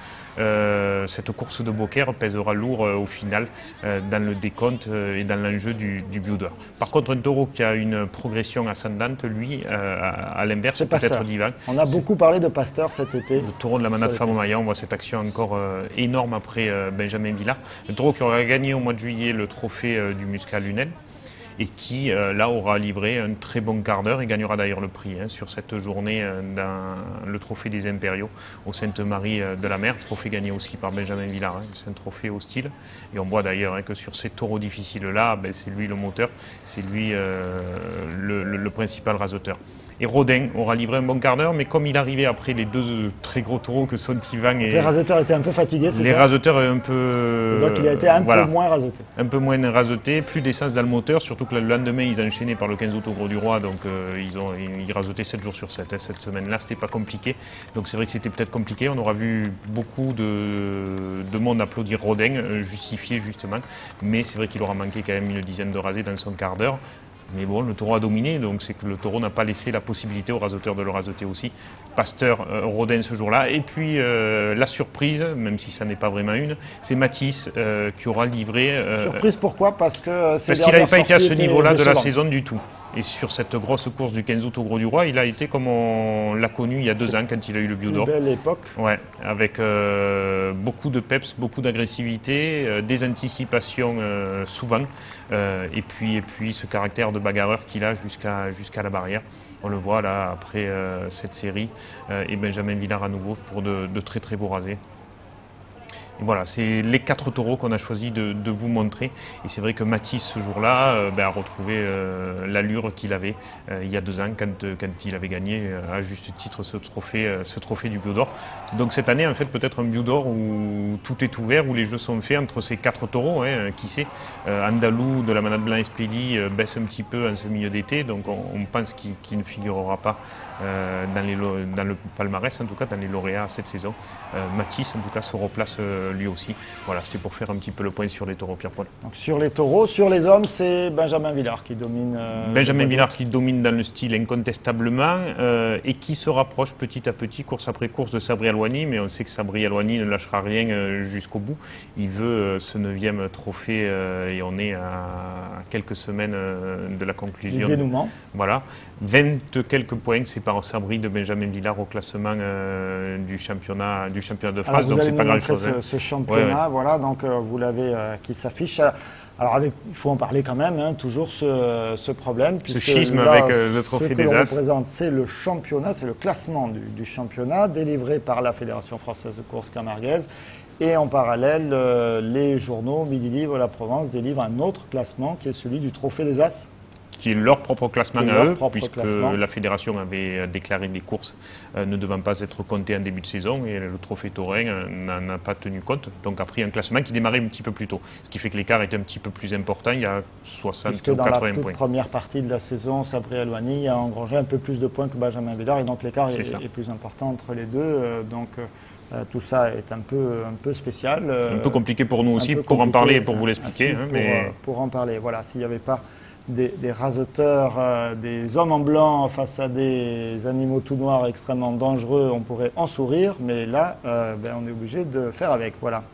M: cette course de Beaucaire pèsera lourd au final dans le décompte et dans l'enjeu du Biodor. Par contre, un taureau qui a une progression ascendante, lui, à l'inverse, peut-être d'Yvan.
A: On a beaucoup parlé de Pasteur cet été.
M: Le taureau de la Manade Famo-Maillan, on voit cette action encore énorme après Benjamin Villard. Un taureau qui aura gagné au mois de juillet le trophée du Muscat Lunel, et qui, là, aura livré un très bon quart d'heure et gagnera d'ailleurs le prix sur cette journée dans le trophée des Impériaux au Sainte-Marie de la Mer, trophée gagné aussi par Benjamin Villard, c'est un trophée hostile. Et on voit d'ailleurs que sur ces taureaux difficiles-là, c'est lui le moteur, c'est lui le principal raseteur. Et Rodin aura livré un bon quart d'heure, mais comme il arrivait après les deux très gros taureaux que sont Yvan et...
A: Les raseteurs étaient un peu fatigués, c'est ça?
M: Les raseteurs un peu...
A: Donc il a été un peu moins raseté.
M: Un peu moins raseté, plus d'essence dans le moteur, surtout que le lendemain ils enchaînaient par le 15 août au Gros du Roi, donc ils rasetaient 7 jours sur 7. Cette semaine-là, c'était pas compliqué. Donc c'est vrai que c'était peut-être compliqué. On aura vu beaucoup de monde applaudir Rodin, justifié justement. Mais c'est vrai qu'il aura manqué quand même une dizaine de rasés dans son quart d'heure. Mais bon, le taureau a dominé, donc c'est que le taureau n'a pas laissé la possibilité aux raseteurs de le raseter aussi. Pasteur, Rodin ce jour-là. Et puis la surprise, même si ça n'est pas vraiment une, c'est Mathis qui aura livré...
A: surprise pourquoi? Parce qu'il
M: n'avait pas été à ce niveau-là de la saison du tout. Et sur cette grosse course du 15 août au Gros du Roi, il a été comme on l'a connu il y a 2 ans quand il a eu le Biodor.
A: Une belle époque.
M: Ouais, avec beaucoup de peps, beaucoup d'agressivité, des anticipations souvent, et puis ce caractère de bagarreur qu'il a jusqu'à la barrière. On le voit là après cette série, et Benjamin Villard à nouveau pour de très très beaux rasés. Et voilà, c'est les 4 taureaux qu'on a choisi de vous montrer. Et c'est vrai que Mathis, ce jour-là, a retrouvé l'allure qu'il avait il y a 2 ans quand il avait gagné à juste titre ce trophée du Biodor. Donc cette année, en fait, peut-être un Biodor où tout est ouvert, où les jeux sont faits entre ces 4 taureaux. Qui sait, Andalou de la Manade Blanc Esplédy baisse un petit peu en ce milieu d'été, donc on pense qu'il ne figurera pas dans le palmarès, en tout cas dans les lauréats cette saison. Mathis, en tout cas, se replace lui aussi. Voilà, c'était pour faire un petit peu le point sur les taureaux, Pierre-Paul.
A: Donc sur les taureaux, sur les hommes, c'est Benjamin Villard qui domine.
M: Benjamin Villard qui domine dans le style incontestablement et qui se rapproche petit à petit, course après course, de Sabri Alouani, mais on sait que Sabri Alouani ne lâchera rien jusqu'au bout. Il veut ce 9e trophée et on est à quelques semaines de la conclusion.
A: Du dénouement.
M: Voilà, 20 quelques points séparent Sabri de Benjamin Villard au classement du championnat de France.
A: Alors,
M: donc c'est pas grand-chose.
A: Ce championnat, voilà, donc vous l'avez qui s'affiche. Alors il faut en parler quand même, toujours ce problème.
M: Ce schisme là, avec le trophée des As.
A: Ce que l'on représente, c'est le championnat, c'est le classement du championnat délivré par la Fédération française de course camarguaise. Et en parallèle, les journaux Midi Libre, La Provence délivrent un autre classement qui est celui du trophée des As.
M: Qui est leur propre classement à eux, puisque la fédération avait déclaré des courses ne devant pas être comptées en début de saison, et le trophée taurin n'en a pas tenu compte, donc a pris un classement qui démarrait un petit peu plus tôt, ce qui fait que l'écart était un petit peu plus important, il y a 60 ou 80 points.
A: Puisque dans la première partie de la saison, Sabri Alouani a engrangé un peu plus de points que Benjamin Villard, et donc l'écart est plus important entre les deux, tout ça est un peu spécial.
M: Un peu compliqué pour nous aussi, pour en parler et pour vous l'expliquer.
A: Pour en parler, voilà, s'il n'y avait pas des raseteurs, des hommes en blanc face à des animaux tout noirs extrêmement dangereux, on pourrait en sourire, mais là, on est obligé de faire avec. Voilà.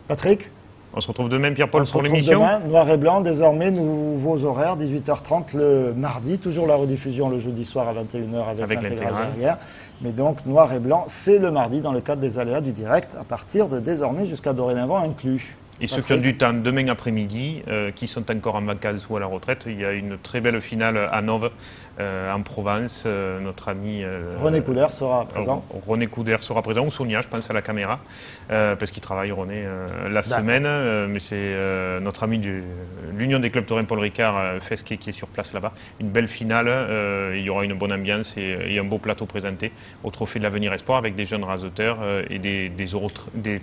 A: Patrick?
M: On se retrouve demain, Pierre-Paul, pour l'émission.
A: Noir et blanc, désormais, nouveaux horaires, 18h30 le mardi, toujours la rediffusion le jeudi soir à 21h avec l'intégrale derrière. Mais donc, noir et blanc, c'est le mardi dans le cadre des aléas du direct, à partir de désormais jusqu'à dorénavant inclus.
M: Et ceux qui ont du temps demain après-midi, qui sont encore en vacances ou à la retraite, il y a une très belle finale à Nove, en Provence. Notre ami
A: René Couder sera présent.
M: René Couder sera présent, ou Sonia, je pense, à la caméra, parce qu'il travaille, René, la semaine. Mais c'est notre ami de l'Union des clubs taurins Paul Ricard, Fesquet, qui est sur place là-bas. Une belle finale, il y aura une bonne ambiance et un beau plateau présenté au Trophée de l'Avenir Espoir avec des jeunes raseteurs et des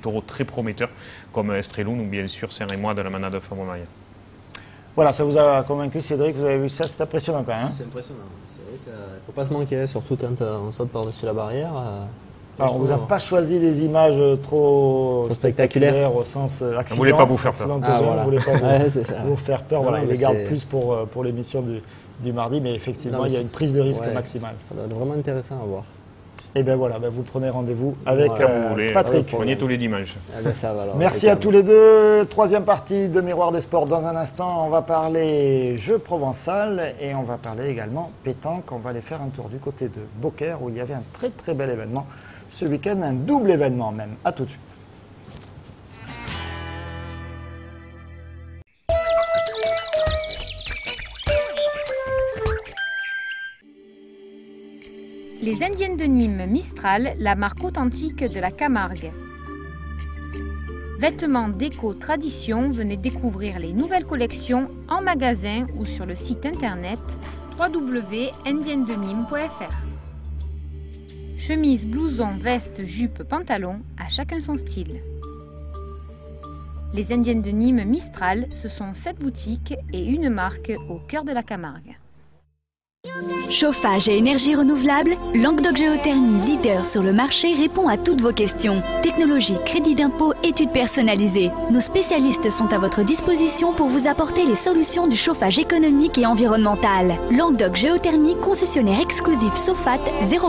M: taureaux très prometteurs comme Estreloun ou bien sûr Saint-Rémois de la manade de Fabre-Maille.
A: Voilà, ça vous a convaincu, Cédric? Vous avez vu ça? C'est impressionnant quand même. Hein?
Q: C'est impressionnant. C'est vrai qu'il ne faut pas se manquer, surtout quand on saute par-dessus la barrière.
A: Alors, on ne vous a pas choisi des images trop spectaculaires au sens accident.
M: On ne voulait pas vous faire peur.
A: On ne voulait pas vous faire peur. Voilà, il les garde plus pour l'émission du mardi, mais effectivement, il y a une prise de risque maximale.
Q: Ça doit être vraiment intéressant à voir.
A: Et bien voilà, vous prenez rendez-vous avec Patrick.
M: On y est tous les dimanches.
A: Merci à tous les deux. Troisième partie de Miroir des Sports. Dans un instant, on va parler jeu provençal et on va parler également pétanque. On va aller faire un tour du côté de Beaucaire où il y avait un très très bel événement ce week-end, un double événement même. A tout de suite.
R: Les Indiennes de Nîmes Mistral, la marque authentique de la Camargue. Vêtements déco tradition, venez découvrir les nouvelles collections en magasin ou sur le site internet www.indiennesdenîmes.fr. Chemise, blouson, veste, jupe, pantalon, à chacun son style. Les Indiennes de Nîmes Mistral, ce sont 7 boutiques et une marque au cœur de la Camargue.
S: Chauffage et énergie renouvelable, Languedoc Géothermie, leader sur le marché, répond à toutes vos questions. Technologie, crédit d'impôt, études personnalisées. Nos spécialistes sont à votre disposition pour vous apporter les solutions du chauffage économique et environnemental. Languedoc Géothermie, concessionnaire exclusif Sofat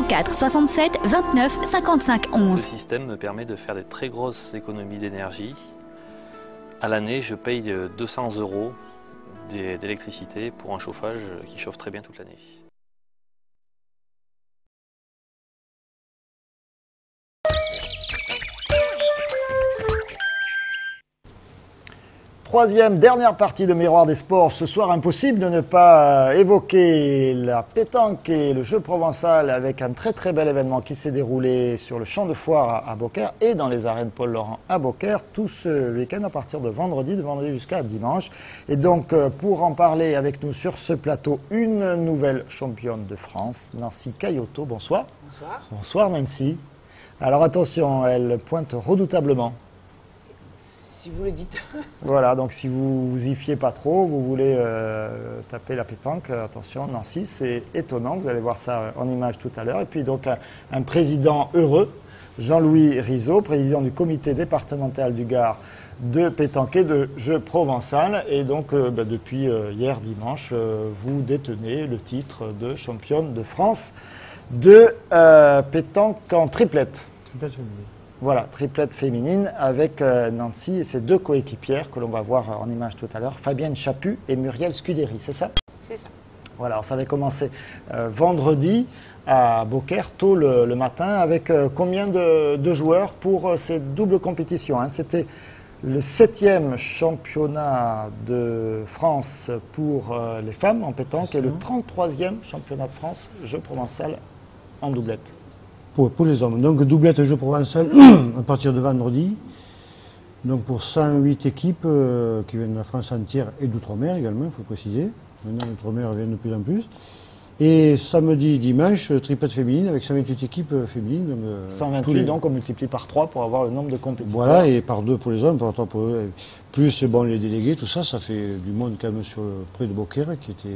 S: 04 67 29 55 11.
T: Ce système me permet de faire des très grosses économies d'énergie. À l'année, je paye 200 € d'électricité pour un chauffage qui chauffe très bien toute l'année.
A: Troisième, dernière partie de Miroir des Sports. Ce soir, impossible de ne pas évoquer la pétanque et le jeu provençal avec un très très bel événement qui s'est déroulé sur le champ de foire à Beaucaire et dans les arènes Paul Laurent à Beaucaire tout ce week-end à partir de vendredi jusqu'à dimanche. Et donc, pour en parler avec nous sur ce plateau, une nouvelle championne de France, Nancy Caillotot. Bonsoir.
U: Bonsoir.
A: Bonsoir Nancy. Alors attention, elle pointe redoutablement.
U: Si vous le dites.
A: Voilà, donc si vous vous y fiez pas trop, vous voulez taper la pétanque, attention, Nancy, c'est étonnant, vous allez voir ça en image tout à l'heure. Et puis donc un président heureux, Jean-Louis Rizot, président du comité départemental du Gard de pétanque et de jeu provençal. Et donc depuis hier dimanche, vous détenez le titre de championne de France de pétanque en triplette. Voilà, triplette féminine avec Nancy et ses deux coéquipières que l'on va voir en image tout à l'heure, Fabienne Chaput et Muriel Scuderi, c'est ça?
U: C'est ça.
A: Voilà, alors ça avait commencé vendredi à Beaucaire, tôt le matin, avec combien de joueurs pour cette double compétition, hein? C'était le 7e championnat de France pour les femmes en pétanque et le 33e championnat de France jeu provençal en doublette.
V: Pour les hommes. Donc doublette jeu provençal à partir de vendredi. Donc pour 108 équipes qui viennent de la France entière et d'outre-mer également, il faut le préciser. Maintenant l'outre-mer vient de plus en plus. Et samedi, dimanche, triplette féminine avec 128 équipes féminines. Donc,
A: 128, donc on multiplie par 3 pour avoir le nombre de compétiteurs.
V: Voilà, et par 2 pour les hommes, par 3 pour eux. Plus bon, les délégués, tout ça, ça fait du monde quand même près de Beaucaire qui était...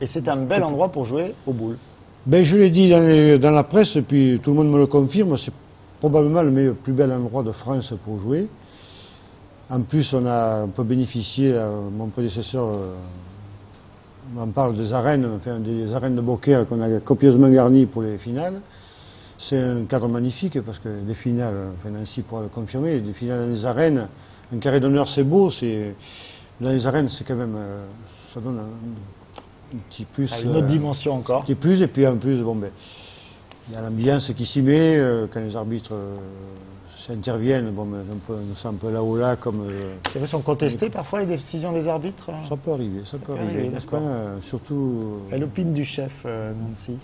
A: Et c'est un bel endroit pour jouer aux boules.
V: Ben, je l'ai dit dans la presse, et puis tout le monde me le confirme, c'est probablement le plus bel endroit de France pour jouer. En plus, on peut bénéficier, mon prédécesseur m'en parle des arènes, enfin des arènes de Beaucaire qu'on a copieusement garnies pour les finales. C'est un cadre magnifique parce que les finales, enfin Nancy pourra le confirmer, les finales dans les arènes, un carré d'honneur c'est beau, dans les arènes c'est quand même, ça donne un petit plus.
A: Une autre dimension encore.
V: Un petit plus, et puis en plus, bon ben, Il y a l'ambiance qui s'y met, quand les arbitres s'interviennent, bon, on sent un peu là ou là comme...
A: Ils sont contestés parfois les décisions des arbitres?
V: Ça peut arriver, ça peut arriver. Surtout...
A: Et l'opinion du chef, Nancy.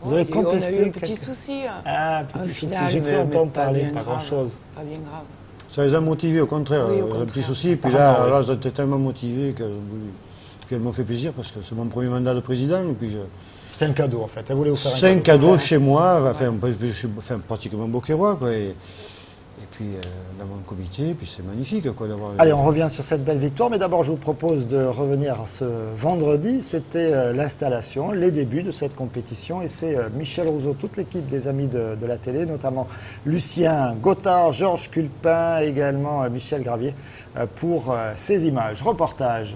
U: Vous avez contesté? On a eu un petit souci.
A: Ah, petit souci. J'ai cru entendre parler, pas grand-chose.
U: Pas bien grave.
V: Ça les a motivés, au contraire.
U: Oui, au
V: un petit
U: contraire.
V: souci, puis là, ils étaient tellement motivés qu'elles m'ont fait plaisir parce que c'est mon premier mandat de président.
A: C'est un cadeau en fait. Elle voulait vous faire
V: c'est un cadeau chez moi, je suis pratiquement Beauquerrois, quoi. Et puis dans mon comité, puis c'est magnifique, quoi, d'avoir...
A: Allez, on revient sur cette belle victoire, mais d'abord je vous propose de revenir à ce vendredi. C'était l'installation, les débuts de cette compétition, et c'est Michel Rousseau, toute l'équipe des amis de la télé, notamment Lucien Gothard, Georges Culpin, également Michel Gravier, pour ces images. Reportage.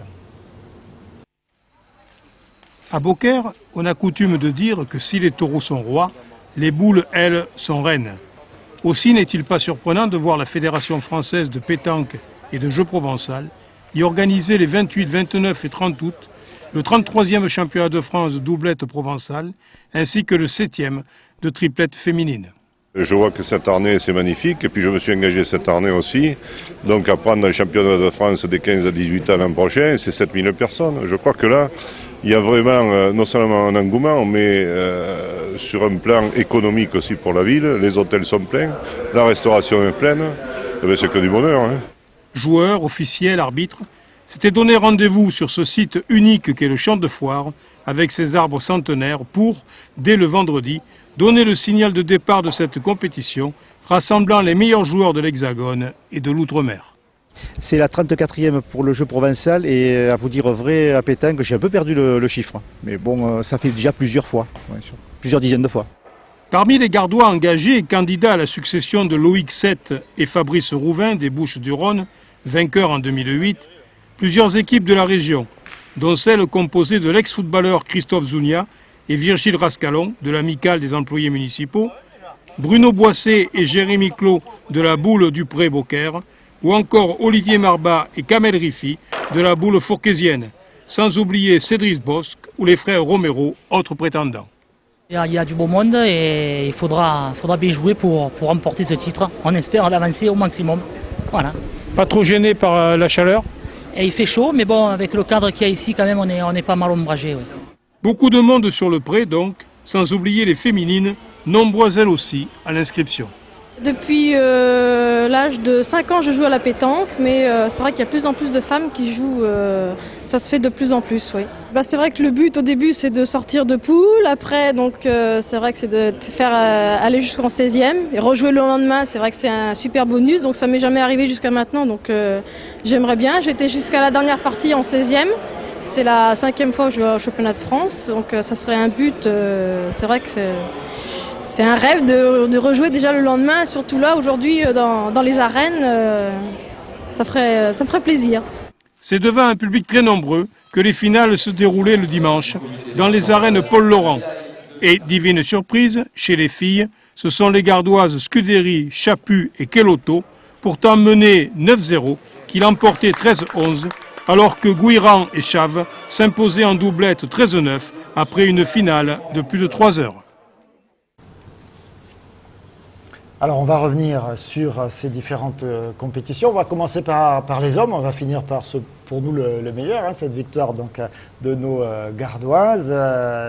O: À Beaucaire, on a coutume de dire que si les taureaux sont rois, les boules, elles, sont reines. Aussi n'est-il pas surprenant de voir la Fédération française de pétanque et de jeux provençal y organiser les 28, 29 et 30 août le 33e championnat de France de doublette provençale ainsi que le 7e de triplette féminine.
C: Je vois que cette année c'est magnifique et puis je me suis engagé cette année aussi. Donc à prendre un championnat de France des 15 à 18 ans l'an prochain, c'est 7000 personnes. Je crois que là, il y a vraiment non seulement un engouement, mais sur un plan économique aussi pour la ville. Les hôtels sont pleins, la restauration est pleine. C'est que du bonheur. Hein.
O: Joueurs, officiels, arbitres, s'étaient donné rendez-vous sur ce site unique qu'est le champ de foire, avec ses arbres centenaires, pour, dès le vendredi, donner le signal de départ de cette compétition, rassemblant les meilleurs joueurs de l'Hexagone et de l'Outre-mer.
D: C'est la 34e pour le jeu provençal et à vous dire vrai, à pétanque, j'ai un peu perdu le chiffre. Mais bon, ça fait déjà plusieurs fois, plusieurs dizaines de fois.
O: Parmi les gardois engagés et candidats à la succession de Loïc Sette et Fabrice Rouvin des Bouches-du-Rhône, vainqueurs en 2008, plusieurs équipes de la région, dont celle composée de l'ex-footballeur Christophe Zounia et Virgile Rascalon de l'Amicale des employés municipaux, Bruno Boissé et Jérémy Clos de la Boule du Pré-Beaucaire, ou encore Olivier Marbat et Kamel Rifi de la Boule fourquésienne, sans oublier Cédric Bosque ou les frères Romero, autres prétendants.
W: Il y a du beau monde et il faudra bien jouer pour remporter ce titre. On espère l'avancer au maximum. Voilà.
O: Pas trop gêné par la chaleur?
W: Et il fait chaud, mais bon, avec le cadre qu'il y a ici, quand même, on est pas mal ombragé. Ouais.
O: Beaucoup de monde sur le pré, donc, sans oublier les féminines, nombreuses elles aussi à l'inscription.
X: Depuis l'âge de 5 ans, je joue à la pétanque, mais c'est vrai qu'il y a de plus en plus de femmes qui jouent, ça se fait de plus en plus, oui. C'est vrai que le but au début, c'est de sortir de poule, après, donc c'est vrai que c'est de te faire aller jusqu'en 16e, et rejouer le lendemain, c'est vrai que c'est un super bonus, donc ça m'est jamais arrivé jusqu'à maintenant, donc j'aimerais bien. J'étais jusqu'à la dernière partie en 16e, c'est la 5e fois que je vais au championnat de France, donc ça serait un but, c'est vrai que c'est un rêve de rejouer déjà le lendemain, surtout là, aujourd'hui, dans les arènes, ça me ferait plaisir.
O: C'est devant un public très nombreux que les finales se déroulaient le dimanche, dans les arènes Paul Laurent. Et, divine surprise, chez les filles, ce sont les gardoises Scudéry, Chaput et Kelotto, pourtant menées 9-0, qui l'emportaient 13-11, alors que Guiran et Chave s'imposaient en doublette 13-9, après une finale de plus de 3 heures.
A: Alors on va revenir sur ces différentes compétitions. On va commencer par les hommes, on va finir par pour nous le meilleur, hein, cette victoire donc, de nos gardoises.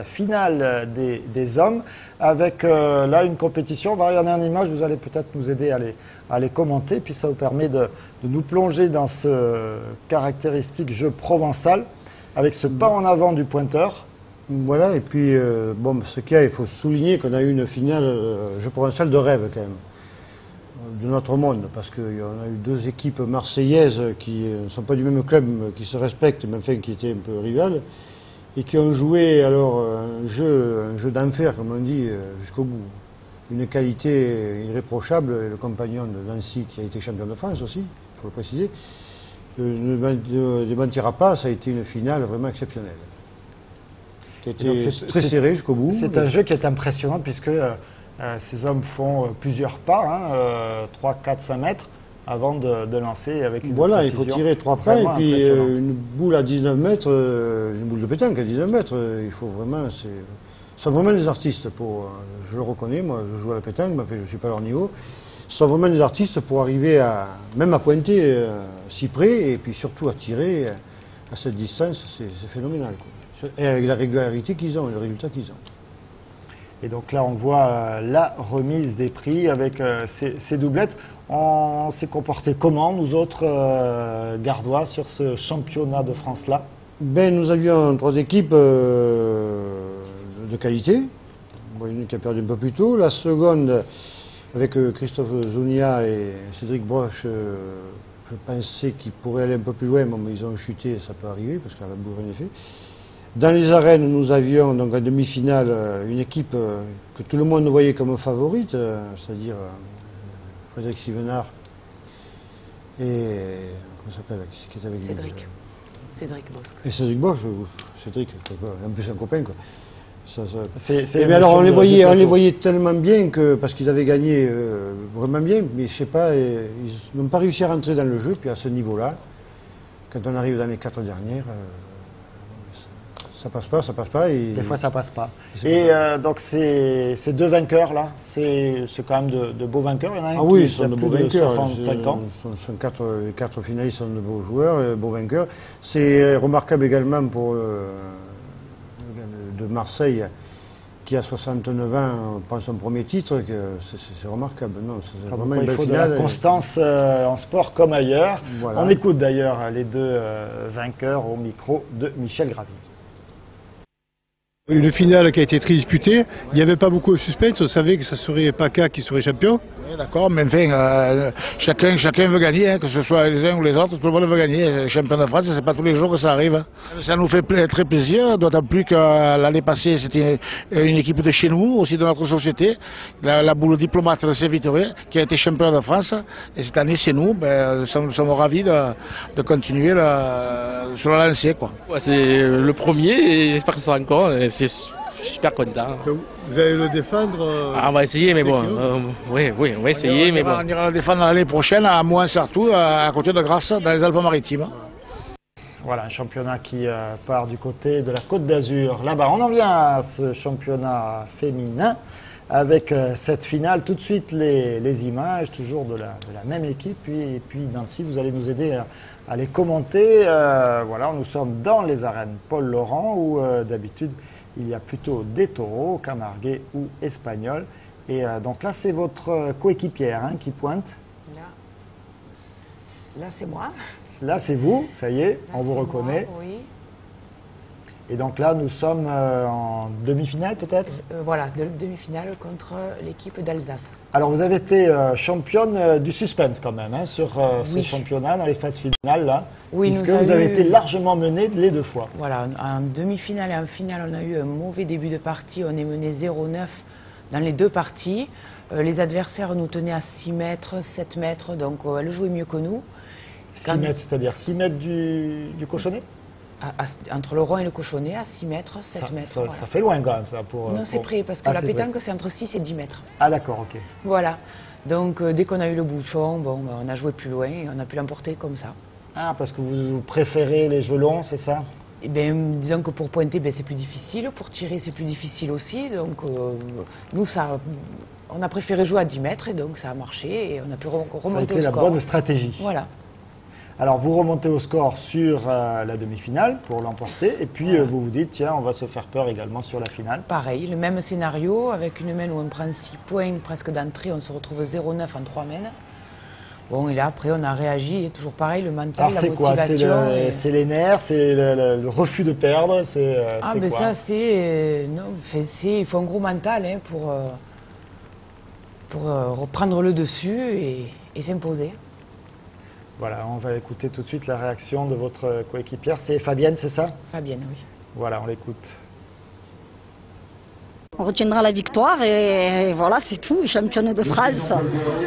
A: Finale des hommes avec là une compétition. On va regarder en image, vous allez peut-être nous aider à les commenter, puis ça vous permet de nous plonger dans ce caractéristique jeu provençal avec ce pas en avant du pointeur.
V: Voilà, et puis, bon, ce qu'il y a, il faut souligner qu'on a eu une finale jeu provençal de rêve, quand même, de notre monde, parce qu'on a eu deux équipes marseillaises qui ne sont pas du même club, qui se respectent, mais enfin qui étaient un peu rivales, et qui ont joué alors un jeu d'enfer, comme on dit, jusqu'au bout. Une qualité irréprochable, et le compagnon de Nancy, qui a été champion de France aussi, il faut le préciser, ne démentira pas, ça a été une finale vraiment exceptionnelle. Qui a été très serré jusqu'au bout.
A: C'est un jeu qui est impressionnant puisque ces hommes font plusieurs pas, 3, 4, 5 mètres avant de lancer avec une
V: voilà,
A: précision.
V: Il faut tirer 3 pas et puis une boule à 19 mètres, une boule de pétanque à 19 mètres, il faut vraiment, sont vraiment des artistes. Je le reconnais, moi je joue à la pétanque, mais je ne suis pas à leur niveau. Ils sont vraiment des artistes pour arriver même à pointer si près et puis surtout à tirer à cette distance, c'est phénoménal, quoi. Et avec la régularité qu'ils ont et le résultat qu'ils ont.
A: Et donc là, on voit la remise des prix avec ces doublettes. On s'est comporté comment, nous autres Gardois, sur ce championnat de France-là?
V: Nous avions 3 équipes de qualité. Une qui a perdu un peu plus tôt. La seconde, avec Christophe Zounia et Cédric Broche, je pensais qu'ils pourraient aller un peu plus loin, mais ils ont chuté, ça peut arriver, parce qu'à la bourre, rien n'est fait. Dans les arènes, nous avions donc en demi-finale une équipe que tout le monde voyait comme favorite, c'est-à-dire Frédéric Sivenard et comment s'appelle qui était avec
U: Cédric. Cédric Bosque.
V: Et Cédric Bosque, Cédric, en plus un copain, quoi. Mais alors on les voyait tellement bien que parce qu'ils avaient gagné vraiment bien, mais je sais pas, ils n'ont pas réussi à rentrer dans le jeu. Puis à ce niveau-là, quand on arrive dans les 4 dernières, ça passe pas. Et
A: des fois ça passe pas. Et donc ces 2 vainqueurs là, c'est quand même de beaux vainqueurs. Il y en a un
V: oui,
A: qui
V: sont de beaux vainqueurs.
A: 65 ans.
V: Les 4 finalistes sont de beaux joueurs, beaux vainqueurs. C'est remarquable également pour de Marseille, qui a 69 ans, prend son premier titre, c'est remarquable. C'est vraiment une belle finale. Il faut de la constance
A: en sport comme ailleurs.
V: Voilà.
A: On écoute d'ailleurs les 2 vainqueurs au micro de Michel Gravy.
E: Une finale qui a été très disputée, il n'y avait pas beaucoup de suspense, on savait que ça serait PACA qui serait champion.
F: Oui, d'accord, mais enfin, chacun veut gagner, hein, que ce soit les uns ou les autres, tout le monde veut gagner. Le champion de France, c'est pas tous les jours que ça arrive. Ça nous fait très plaisir, d'autant plus que l'année passée, c'était une équipe de chez nous, aussi de notre société, la boule diplomate de Saint-Vittoré, qui a été champion de France. Et cette année, c'est nous, nous sommes ravis de continuer sur la lancée, quoi.
H: Ouais, c'est le premier et j'espère que ce sera encore. Je suis super content.
E: Vous allez le défendre
H: on va essayer, mais bon. Oui, on va essayer, mais bon.
F: On ira le défendre l'année prochaine à Mouansartou, à côté de Grasse, dans les Alpes-Maritimes.
A: Voilà, un championnat qui part du côté de la Côte d'Azur. Là-bas, on en vient à ce championnat féminin avec cette finale. Tout de suite, les images, toujours de la même équipe. Et puis Nancy, vous allez nous aider à les commenter. Voilà, nous sommes dans les arènes Paul Laurent où d'habitude il y a plutôt des taureaux, camarguais ou espagnols. Et donc là, c'est votre coéquipière qui pointe.
U: Là c'est moi.
A: Là, c'est vous, ça y est, on vous reconnaît.
U: Moi, oui.
A: Et donc là, nous sommes en demi-finale peut-être
U: Voilà, demi-finale contre l'équipe d'Alsace.
A: Alors vous avez été championne du suspense quand même sur ce championnat dans les phases finales là,
U: oui,
A: puisque vous avez été largement menée les 2 fois.
U: Voilà, en demi-finale et en finale, on a eu un mauvais début de partie, on est mené 0-9 dans les 2 parties. Les adversaires nous tenaient à 6 mètres, 7 mètres, donc elles jouaient mieux que nous.
A: 6 mètres, c'est-à-dire 6 mètres du cochonnet
U: entre le rond et le cochonnet, à 6 mètres, 7 mètres.
A: Ça fait loin quand même, ça.
U: Non, c'est près, parce que la pétanque, c'est entre 6 et 10 mètres.
A: Ah d'accord, ok.
U: Voilà. Donc, dès qu'on a eu le bouchon, on a joué plus loin et on a pu l'emporter comme ça.
A: Ah, parce que vous préférez les jeux longs, c'est ça?
U: Eh bien, disons que pour pointer, c'est plus difficile. Pour tirer, c'est plus difficile aussi. Donc, nous, on a préféré jouer à 10 mètres et donc ça a marché et on a pu remonter au score.
A: Ça a été la bonne stratégie.
U: Voilà.
A: Alors, vous remontez au score sur la demi-finale pour l'emporter. Et puis, vous vous dites, tiens, on va se faire peur également sur la finale.
U: Pareil, le même scénario, avec une main où on prend 6 points presque d'entrée. On se retrouve 0-9 en 3 mains. Bon, et là, après, on a réagi. Et toujours pareil, le mental, la motivation.
A: Alors, c'est quoi? C'est les nerfs, c'est le refus de perdre, c'est quoi?
U: Ça, c'est... il faut un gros mental pour reprendre le dessus et s'imposer.
A: Voilà, on va écouter tout de suite la réaction de votre coéquipière. C'est Fabienne, c'est ça?
U: Fabienne, oui.
A: Voilà, on l'écoute.
I: On retiendra la victoire et voilà, c'est tout, championne de France.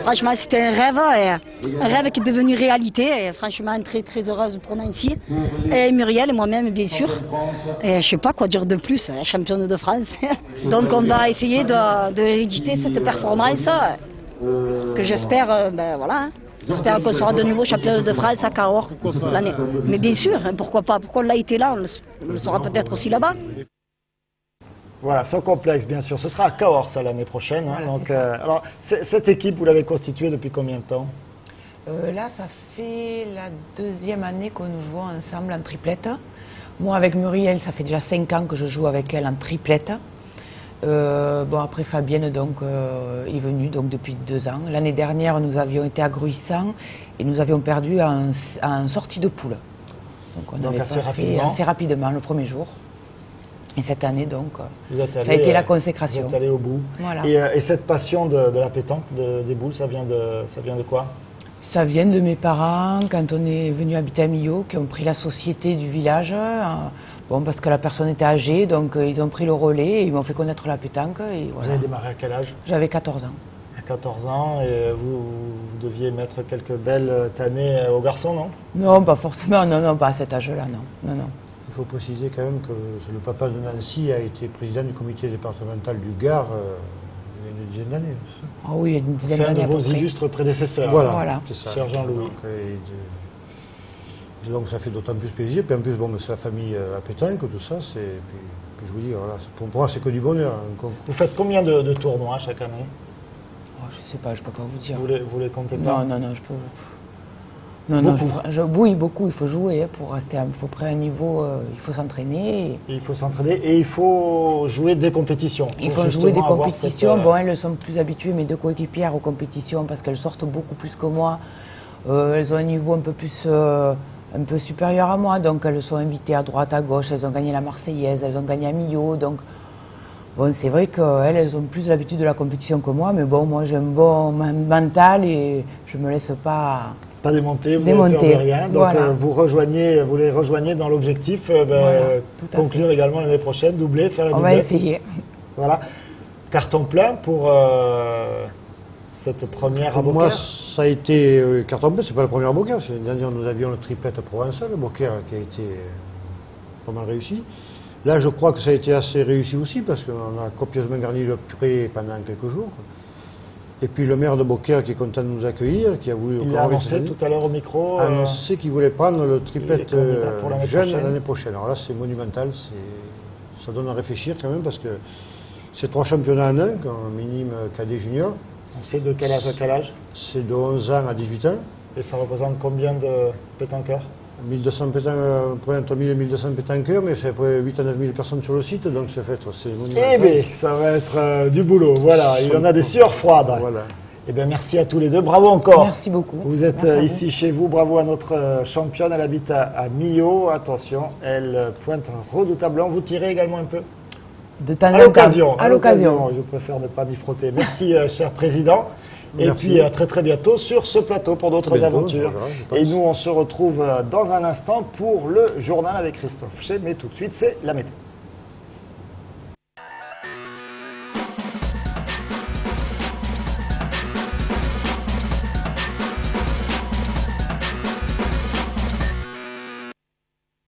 I: Franchement, c'était un rêve qui est devenu réalité. Et franchement, très très heureuse pour Nancy. Et Muriel et moi-même, bien sûr. Et je ne sais pas quoi dire de plus, championne de France. Donc on va essayer de rééditer cette performance que j'espère, voilà. J'espère qu'on sera de nouveau championne de France à Cahors l'année. Mais bien sûr, pourquoi pas? Pourquoi on l'a été là, on le sera peut-être aussi là-bas.
A: Voilà, sans complexe, bien sûr. Ce sera à Cahors l'année prochaine.
U: Voilà,
A: donc, alors, cette équipe, vous l'avez constituée depuis combien de temps?
U: Là, ça fait la 2e année que nous jouons ensemble en triplette. Moi, avec Muriel, ça fait déjà 5 ans que je joue avec elle en triplette. Bon, après Fabienne donc, est venue donc, depuis 2 ans. L'année dernière, nous avions été à Gruissant et nous avions perdu en sortie de poule. Donc, on avait assez rapidement le premier jour. Et cette année, donc, ça a été la consécration.
A: Vous êtes allé au bout.
U: Voilà.
A: Et cette passion de la pétanque, des boules, ça vient de quoi?
U: Ça vient de mes parents, quand on est venu habiter à Millau, qui ont pris la société du village. Bon, parce que la personne était âgée, donc ils ont pris le relais et ils m'ont fait connaître la pétanque. Et voilà.
A: Vous avez démarré à quel âge?
U: J'avais 14 ans.
A: À 14 ans, et vous deviez mettre quelques belles années aux garçons, non?
U: Non, pas forcément, non, pas à cet âge-là, non.
V: Il faut préciser quand même que le papa de Nancy a été président du comité départemental du Gard il y a une dizaine d'années.
U: Ah oui, il y a une dizaine d'années.
A: C'est un de vos illustres prédécesseurs.
V: Voilà. C'est ça.
A: Cher Jean-Louis.
V: Donc ça fait d'autant plus plaisir. Puis en plus, bon, c'est la famille à pétanque, tout ça. Puis je vous dis, voilà, pour moi, c'est que du bonheur.
A: Vous faites combien de tournois chaque année?
U: Je sais pas, je peux pas vous dire.
A: Vous les comptez pas?
U: Non, je peux. Non, oui, beaucoup. Il faut jouer pour rester à peu près à un niveau. Il faut s'entraîner.
A: Il faut s'entraîner et il faut jouer des compétitions.
U: Il faut jouer des compétitions. Bon, elles sont plus habituées, mes 2 coéquipières, aux compétitions parce qu'elles sortent beaucoup plus que moi. Elles ont un niveau un peu plus, un peu supérieur à moi, donc elles sont invitées à droite, à gauche. Elles ont gagné la Marseillaise, elles ont gagné à Millau, donc. Bon, c'est vrai qu'elles ont plus l'habitude de la compétition que moi, mais bon, moi j'ai un bon mental et je me laisse pas
A: démonter, vous n'avez peur de rien. Donc
U: voilà.
A: Vous les rejoignez dans l'objectif, conclure également l'année prochaine, doubler, faire la doublette.
U: On va essayer.
A: Voilà. Carton plein pour cette première à Beaucaire.
V: Moi, ça a été carton plein, c'est pas la première à Beaucaire. L'année dernière, nous avions le triplette provençal, le Beaucaire qui a été pas mal réussi. Là, je crois que ça a été assez réussi aussi parce qu'on a copieusement garni le purée pendant quelques jours. Et puis le maire de Beaucaire qui est content de nous accueillir, qui a voulu...
A: Il a annoncé tout à l'heure au micro...
V: annoncé qu'il voulait prendre le triplette jeune l'année prochaine. Alors là, c'est monumental, ça donne à réfléchir quand même parce que c'est 3 championnats en un, un minime cadet junior.
A: On sait de quel âge à quel âge? C'est
V: de 11 ans à 18 ans.
A: Et ça représente combien de pétanqueurs?
V: 1200 entre 1000 et 1200 pétanqueurs, mais c'est après 8 à 9 000 personnes sur le site, donc c'est monumental.
A: Eh bien, ça va être du boulot, voilà, il y en a des sueurs froides. Voilà. Eh bien, merci à tous les deux, bravo encore.
U: Merci beaucoup.
A: Vous êtes ici chez vous, bravo à notre championne, elle habite à Millau, attention, elle pointe redoutablement. Vous tirez également un peu?
U: De temps en temps.
A: À l'occasion, je préfère ne pas m'y frotter. Merci, cher président. Et puis à très bien sur ce plateau pour d'autres aventures. Et nous, on se retrouve dans un instant pour le journal avec Christophe Chez. Mais tout de suite, c'est la météo.